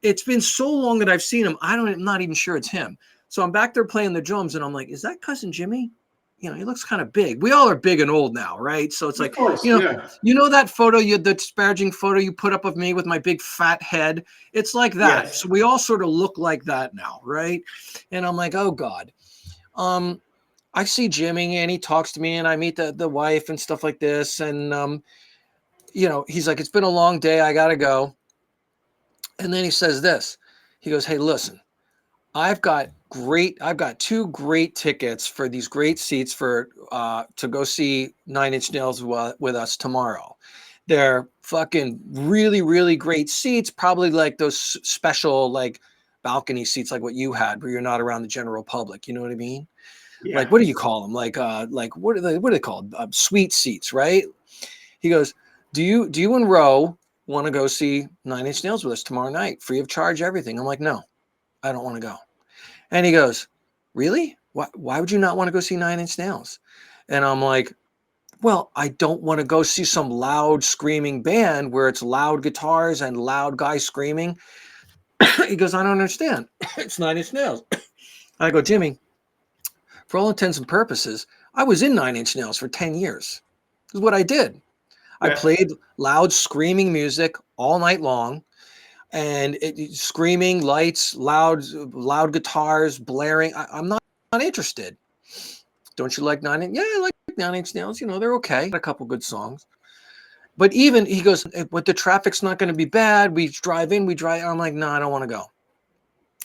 it's been so long that I've seen him. I'm not even sure it's him. So I'm back there playing the drums, and I'm like, is that cousin Jimmy? You know, he looks kind of big. We all are big and old now, right? So it's Of like, course, you know, yeah. you know that photo, the disparaging photo you put up of me with my big fat head? It's like that. Yes. So we all sort of look like that now, right? And I'm like, oh God. I see Jimmy and he talks to me and I meet the wife and stuff like this. And, you know, he's like, it's been a long day. I got to go. And then he says this, he goes, hey, listen, I've got two great tickets for these great seats for, to go see Nine Inch Nails with us tomorrow. They're fucking really, really great seats. Probably like those special, like balcony seats, like what you had, where you're not around the general public. You know what I mean? Yeah. Like, what do you call them? Like what are they called? Suite seats, right? He goes, do you and Ro want to go see Nine Inch Nails with us tomorrow night, free of charge, everything? I'm like, no, I don't want to go. And he goes, really? Why would you not want to go see Nine Inch Nails? And I'm like, well, I don't want to go see some loud screaming band where it's loud guitars and loud guys screaming. He goes, I don't understand. It's Nine Inch Nails. I go, Jimmy, for all intents and purposes, I was in Nine Inch Nails for 10 years. This is what I did. I Yeah. played loud screaming music all night long, and screaming lights, loud guitars blaring. I'm not interested. Don't you like Nine Inch? Yeah, I like Nine Inch Nails. You know, they're okay. Got a couple good songs. But even he goes, but the traffic's not going to be bad. We drive in, we drive. I'm like, no, I don't want to go.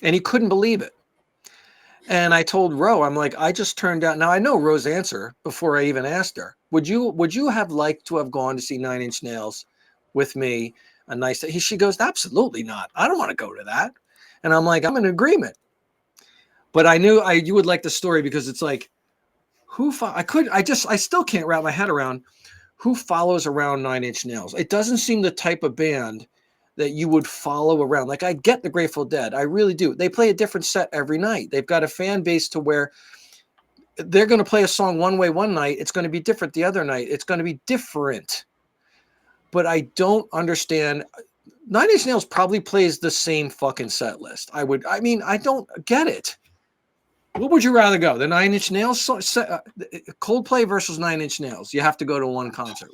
And he couldn't believe it. And I told Ro, I'm like, I just turned down. Now I know Ro's answer before I even asked her. Would you have liked to have gone to see Nine Inch Nails with me? A nice day? She goes, absolutely not. I don't want to go to that. And I'm like, I'm in agreement. But I knew you would like the story because it's like, I still can't wrap my head around who follows around Nine Inch Nails. It doesn't seem the type of band that you would follow around. Like, I get the Grateful Dead. I really do. They play a different set every night. They've got a fan base to where they're going to play a song one way one night. It's going to be different the other night. It's going to be different. But I don't understand. Nine Inch Nails probably plays the same fucking set list. I don't get it. What would you rather go? The Nine Inch Nails Coldplay versus Nine Inch Nails. You have to go to one concert.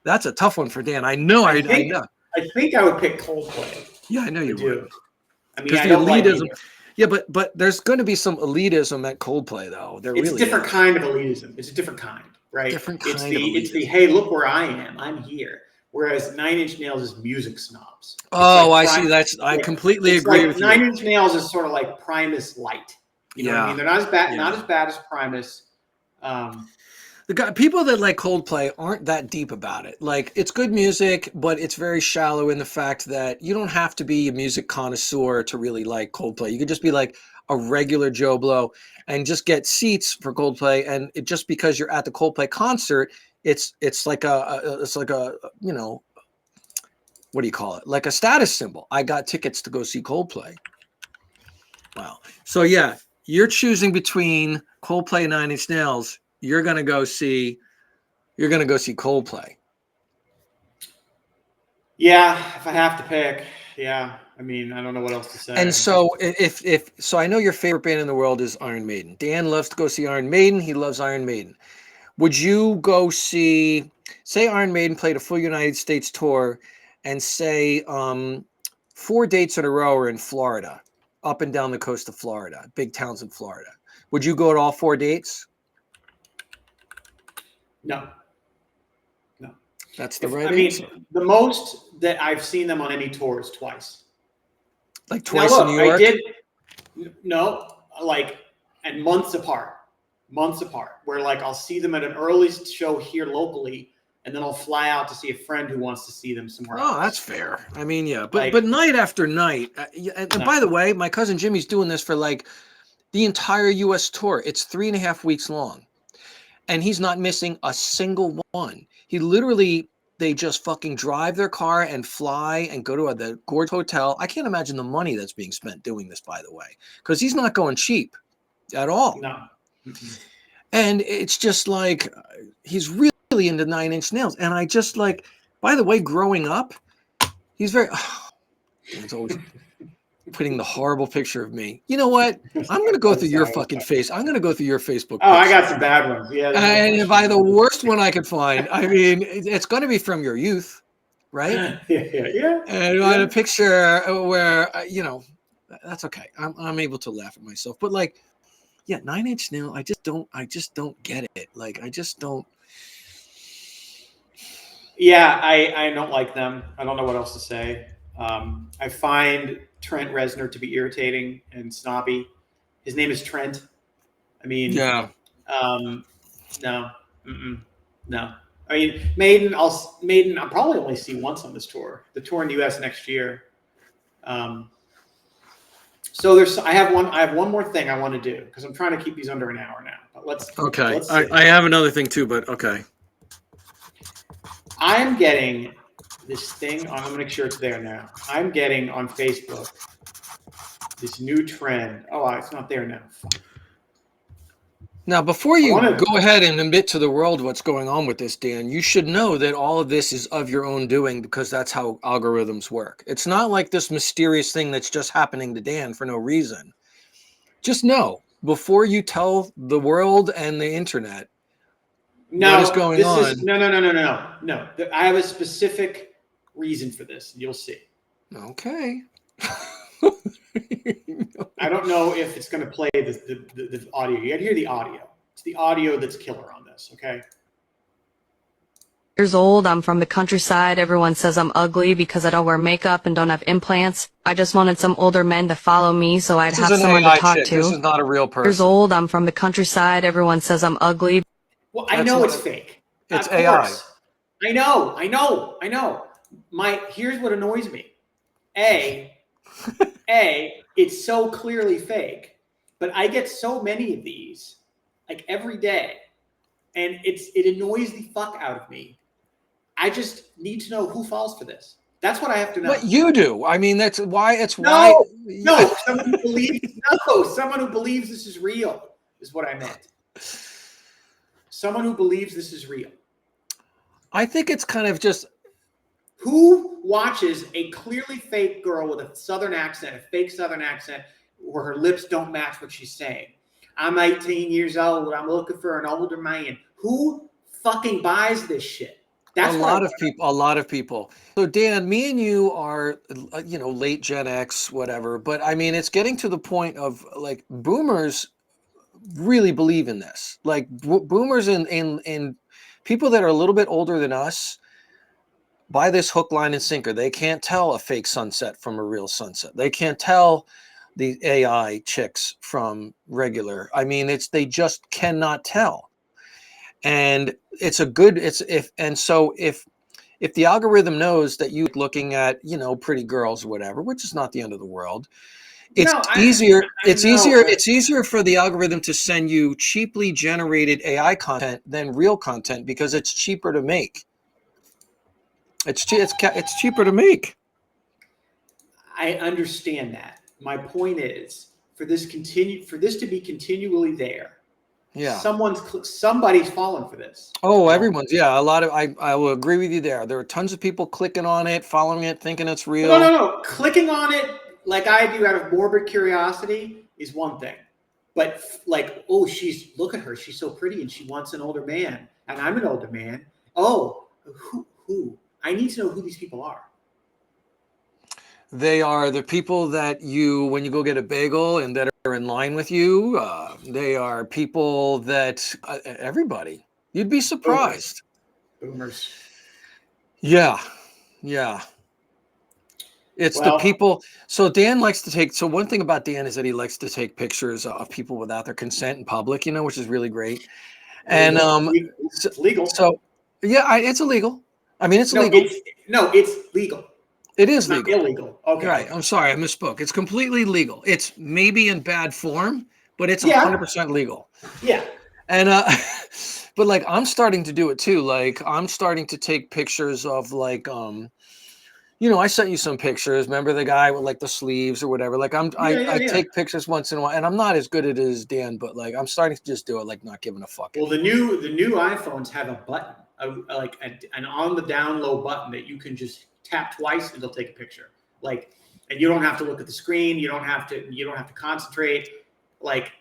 That's a tough one for Dan. I know. I know. I think I would pick Coldplay. Yeah, I know you would. I mean, Because I the don't like elitism. either. Yeah, but there's going to be some elitism at Coldplay, though. It's a different kind of elitism. It's a different kind, right? Different It's kind of the hey, look where I am. I'm here. Whereas Nine Inch Nails is music snobs. It's Oh, like I see. I completely agree with you. Nine Inch Nails is sort of like Primus light. You know what I mean? They're not as bad, not as bad as Primus. People that like Coldplay aren't that deep about it. Like, it's good music, but it's very shallow in the fact that you don't have to be a music connoisseur to really like Coldplay. You could just be like a regular Joe Blow and just get seats for Coldplay. And just because you're at the Coldplay concert, it's like a you know, what do you call it? Like a status symbol. I got tickets to go see Coldplay. Wow. So yeah, you're choosing between Coldplay and Nine Inch Nails. You're gonna go see Coldplay. Yeah, if I have to pick, yeah. I mean, I don't know what else to say. And so if I know your favorite band in the world is Iron Maiden. Dan loves to go see Iron Maiden. He loves Iron Maiden. Would you go say Iron Maiden played a full United States tour and say 4 dates in a row are in Florida, up and down the coast of Florida, big towns in Florida. Would you go to all 4 dates? No. That's the right answer. The most that I've seen them on any tour is twice. Like twice in New York? And months apart, where like I'll see them at an early show here locally, and then I'll fly out to see a friend who wants to see them somewhere else. Oh, that's fair. I mean, yeah, but night after night. And by the way, my cousin Jimmy's doing this for like the entire U.S. tour. It's 3.5 weeks long, and he's not missing a single one. He literally they just fucking drive their car and fly and go to the gorgeous hotel. I can't imagine the money that's being spent doing this, by the way, because he's not going cheap at all. No. Mm-mm. And it's just like he's really into Nine Inch Nails. And I just like, by the way, growing up, he's very. It's always putting the horrible picture of me. You know what? I'm going to go through your fucking face. I'm going to go through your Facebook. Oh, I got some bad ones. Yeah. And by the worst one I could find, I mean, it's going to be from your youth, right? Yeah. And I had a picture where, that's okay. I'm able to laugh at myself. But like, yeah, Nine Inch Nails, I just don't get it. Like, I just don't. Yeah, I don't like them. I don't know what else to say. I find Trent Reznor to be irritating and snobby. His name is Trent. I mean, Yeah. No. No. I mean, Maiden, I'll probably only see once on this tour. The tour in the US next year. So I have one more thing I want to do because I'm trying to keep these under an hour now. But let's see. I have another thing too, but okay. I'm getting this thing. I'm going to make sure it's there now. I'm getting on Facebook this new trend. Oh, it's not there now. Fuck. Now, before you go ahead and admit to the world what's going on with this, Dan, you should know that all of this is of your own doing because that's how algorithms work. It's not like this mysterious thing that's just happening to Dan for no reason. Just know before you tell the world and the internet what is going on. No. I have a specific reason for this. You'll see. Okay. I don't know if it's going to play the audio. You got to hear the audio. It's the audio that's killer on this, okay? Years old, I'm from the countryside. Everyone says I'm ugly because I don't wear makeup and don't have implants. I just wanted some older men to follow me so I'd have someone to talk to. This is not a real person. Years old, I'm from the countryside. Everyone says I'm ugly. Well, I know it's fake. It's AI. Course. I know. Here's what annoys me. It's so clearly fake, but I get so many of these, like every day, and it annoys the fuck out of me. I just need to know who falls for this. That's what I have to know. What you do? I mean, that's why No, someone who believes this is real is what I meant. Someone who believes this is real. I think it's kind of just. Who watches a clearly fake girl with a southern accent, a fake southern accent, where her lips don't match what she's saying? I'm 18 years old. I'm looking for an older man. Who fucking buys this shit? That's a lot of people. So Dan, me and you are, late Gen X, whatever. But I mean, it's getting to the point of like boomers really believe in this. Like boomers and people that are a little bit older than us buy this hook, line, and sinker. They can't tell a fake sunset from a real sunset. They can't tell the AI chicks from regular. I mean, they just cannot tell. And if the algorithm knows that you're looking at, pretty girls or whatever, which is not the end of the world, it's easier for the algorithm to send you cheaply generated AI content than real content because it's cheaper to make. It's cheaper to make. I understand that. My point is, for this to be continually there. Yeah. Somebody's falling for this. Oh, everyone's. Yeah, a lot of. I will agree with you there. There are tons of people clicking on it, following it, thinking it's real. No. Clicking on it like I do out of morbid curiosity is one thing, but like, oh, look at her. She's so pretty, and she wants an older man, and I'm an older man. Oh, who? I need to know who these people are. They are the people that when you go get a bagel and that are in line with you. They are people that everybody. You'd be surprised. Boomers. Yeah. It's the people. So Dan likes to take. So one thing about Dan is that he likes to take pictures of people without their consent in public. Which is really great. And it's legal. So yeah, it's illegal. I mean, it's legal. It's legal. It is legal. Not illegal. Okay. Right. I'm sorry. I misspoke. It's completely legal. It's maybe in bad form, but it's 100% legal. Yeah. And But like I'm starting to do it too. Like I'm starting to take pictures of like I sent you some pictures. Remember the guy with like the sleeves or whatever? Like I Yeah. take pictures once in a while, and I'm not as good at it as Dan, but like I'm starting to just do it, like not giving a fuck. Well, the new iPhones have a button, an on the down low button that you can just tap twice and it'll take a picture. Like, and you don't have to look at the screen. You don't have to concentrate. Like,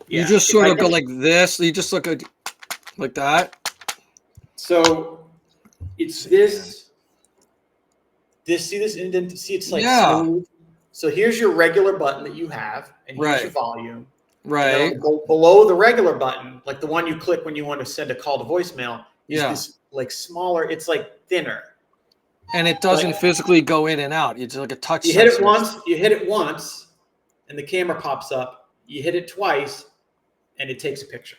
yeah, you just sort of go like this. You just look like that. So it's this. See this indent? See, it's like smooth. So here's your regular button that you have, and here's your volume. Right. Below the regular button, like the one you click when you want to send a call to voicemail, is this like smaller. It's like thinner, and it doesn't physically go in and out. It's like a touch. You hit it once, and the camera pops up. You hit it twice, and it takes a picture.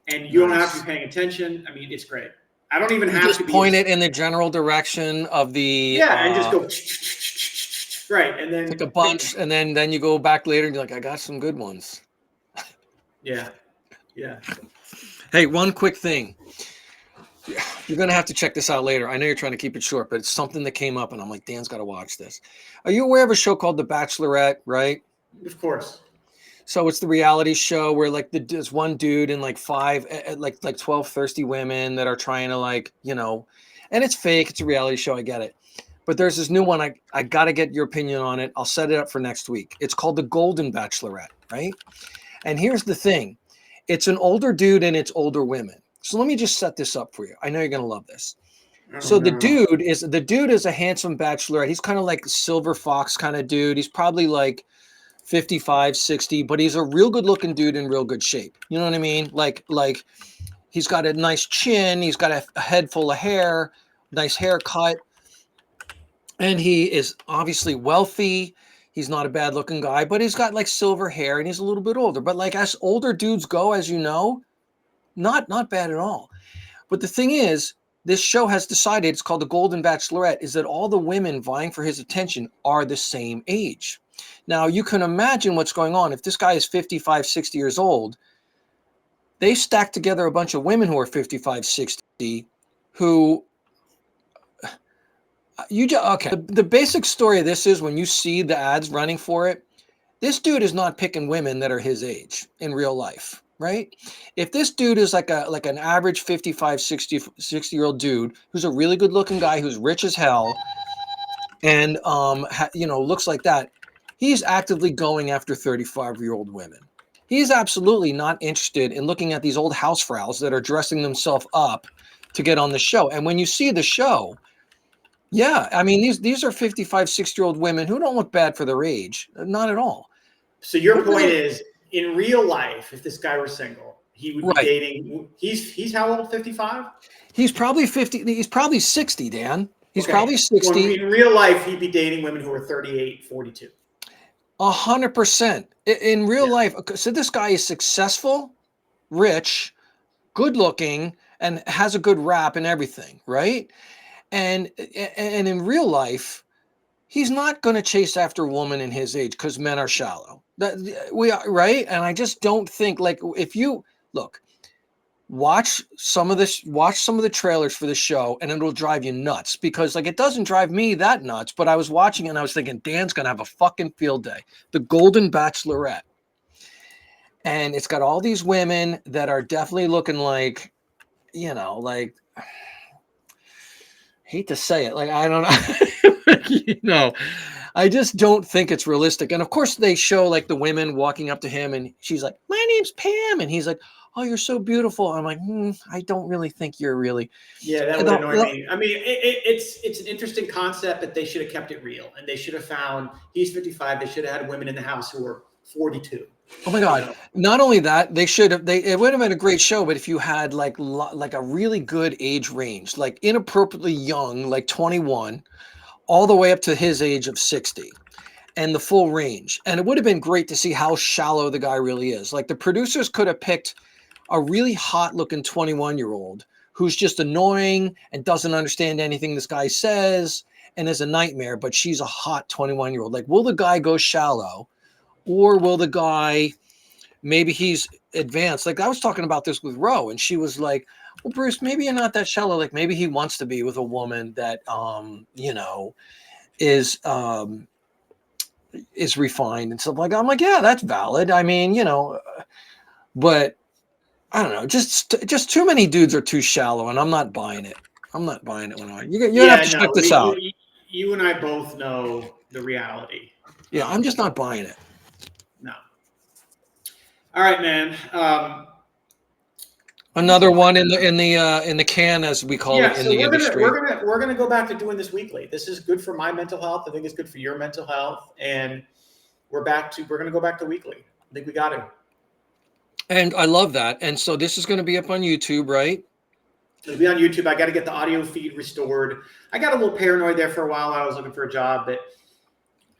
And you don't have to be paying attention. I mean, it's great. I don't even have to point it in the general direction of the and just go right, and then take a bunch, and then you go back later and you're like, I got some good ones. Yeah. Hey, one quick thing. You're gonna have to check this out later. I know you're trying to keep it short, but it's something that came up, and I'm like, Dan's got to watch this. Are you aware of a show called The Bachelorette? Right? Of course. So it's the reality show where like there's one dude and like 12 thirsty women that are trying to and it's fake. It's a reality show. I get it. But there's this new one. I got to get your opinion on it. I'll set it up for next week. It's called The Golden Bachelorette, right? And here's the thing. It's an older dude and it's older women. So let me just set this up for you. I know you're going to love this. So the dude is a handsome bachelorette. He's kind of like silver fox kind of dude. He's probably like 55, 60, but he's a real good looking dude in real good shape. You know what I mean? Like he's got a nice chin. He's got a head full of hair, nice haircut. And he is obviously wealthy. He's not a bad looking guy, but he's got like silver hair and he's a little bit older. But like as older dudes go, as you know, not bad at all. But the thing is, this show has decided, it's called The Golden Bachelorette, is that all the women vying for his attention are the same age. Now, you can imagine what's going on. If this guy is 55, 60 years old, they stack together a bunch of women who are 55, 60, who... The basic story of this is when you see the ads running for it, this dude is not picking women that are his age in real life, right? If this dude is like an average 55, 60-year-old dude who's a really good looking guy who's rich as hell and looks like that, he's actively going after 35-year-old women. He's absolutely not interested in looking at these old housefraus that are dressing themselves up to get on the show. And when you see the show, yeah, I mean, these are 55, 60-year-old women who don't look bad for their age. Not at all. So your point is, in real life, if this guy were single, he would be dating. He's how old? 55? He's probably 50. He's probably 60, Dan. He's probably 60. Well, in real life, he'd be dating women who are 38, 42. 100%. In real life. So this guy is successful, rich, good looking, and has a good rap and everything, right? And in real life, he's not going to chase after a woman in his age because men are shallow. We are, right? And I just don't think, like, if you look, watch some of the trailers for the show, and it'll drive you nuts because, like, it doesn't drive me that nuts. But I was watching it and I was thinking, Dan's going to have a fucking field day. The Golden Bachelorette, and it's got all these women that are definitely looking like, like. Hate to say it, like, I don't know, I just don't think it's realistic. And of course they show like the women walking up to him and she's like, my name's Pam. And he's like, oh, you're so beautiful. I'm like, I don't really think you're really. Yeah, that would annoy me. I mean, it's an interesting concept, but they should have kept it real. And they should have found, he's 55. They should have had women in the house who were 42. Oh my God. Not only that, it would have been a great show, but if you had like a really good age range, like inappropriately young, like 21, all the way up to his age of 60 and the full range. And it would have been great to see how shallow the guy really is. Like the producers could have picked a really hot looking 21-year-old who's just annoying and doesn't understand anything this guy says and is a nightmare, but she's a hot 21-year-old. Like, will the guy go shallow? Or will the guy maybe he's advanced. Like I was talking about this with Ro, and she was like, well, Bruce, maybe you're not that shallow. Like maybe he wants to be with a woman that, is refined and stuff like that. I'm like, yeah, that's valid. I mean, but I don't know. Just too many dudes are too shallow, and I'm not buying it. I'm not buying it. You have to check this out. You and I both know the reality. Yeah, I'm just not buying it. No. All right, man. Another one in the can, as we call it in the industry. We're gonna go back to doing this weekly. This is good for my mental health. I think it's good for your mental health, and we're gonna go back to weekly. I think we got to. And I love that. And so this is going to be up on YouTube, right? It'll be on YouTube. I got to get the audio feed restored. I got a little paranoid there for a while. I was looking for a job, but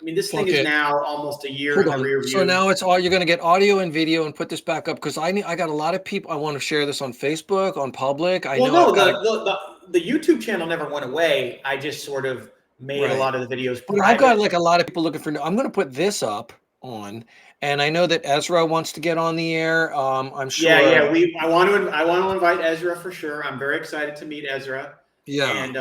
I mean, this thing is now almost a year in the rear view. So now it's all, you're going to get audio and video and put this back up, because I got a lot of people. I want to share this on Facebook, on public. The YouTube channel never went away. I just sort of made a lot of the videos private. I've got like a lot of people looking for. I'm going to put this up on, and I know that Ezra wants to get on the air. I'm sure. Yeah. I want to invite Ezra for sure. I'm very excited to meet Ezra. Yeah. And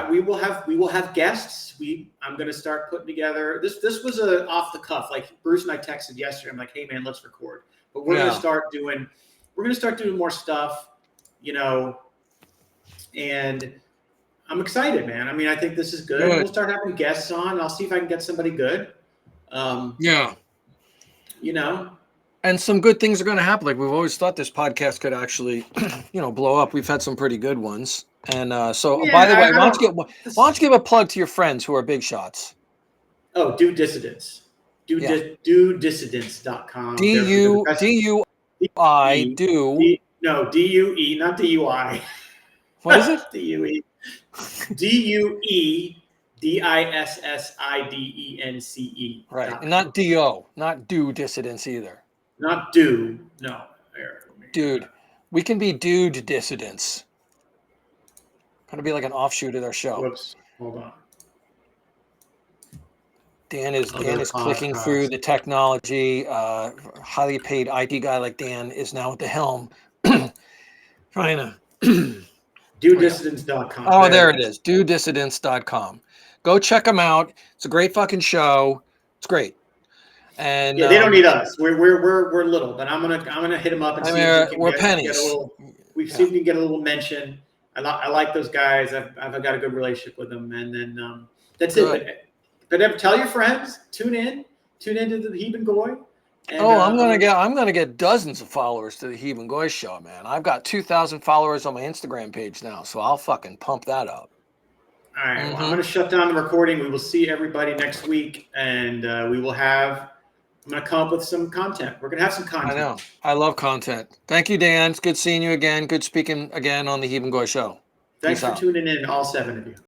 we will have guests. I'm going to start putting together. This was a off the cuff. Like Bruce and I texted yesterday. I'm like, hey man, let's record. But we're going to start doing more stuff, and I'm excited, man. I mean, I think this is good. We'll start having guests on. I'll see if I can get somebody good. And some good things are going to happen. Like we've always thought this podcast could actually, blow up. We've had some pretty good ones. And by the way, why don't you give a plug to your friends who are big shots? Oh, Do Dissidents. Dissidents.com. DUI, do. No, DUE, not DUI. What is it? DUE. DUE. DISSIDENCE. Right. And not DO, not do dissidents either. Not do. No. Dude, we can be dude dissidents. Kind of be like an offshoot of our show. Whoops. Hold on. Dan is clicking through the technology. Highly paid IT guy like Dan is now at the helm. Trying to DoDissidents.com. Oh, there it is. DoDissidents.com. Go check them out. It's a great fucking show. It's great. And they don't need us. We're little, but I'm gonna hit them up and see if we can pennies. See if we can get a little mention. I like those guys. I've got a good relationship with them, and then that's it. But tell your friends. Tune in to the Heathen Goy. And, I'm gonna get dozens of followers to the Heathen Goy show, man. I've got 2,000 followers on my Instagram page now, so I'll fucking pump that up. All right, well, I'm going to shut down the recording. We will see everybody next week, and I'm going to come up with some content. We're going to have some content. I know. I love content. Thank you, Dan. It's good seeing you again. Good speaking again on the Heathen Goy show. Thanks for tuning in, all 7 of you.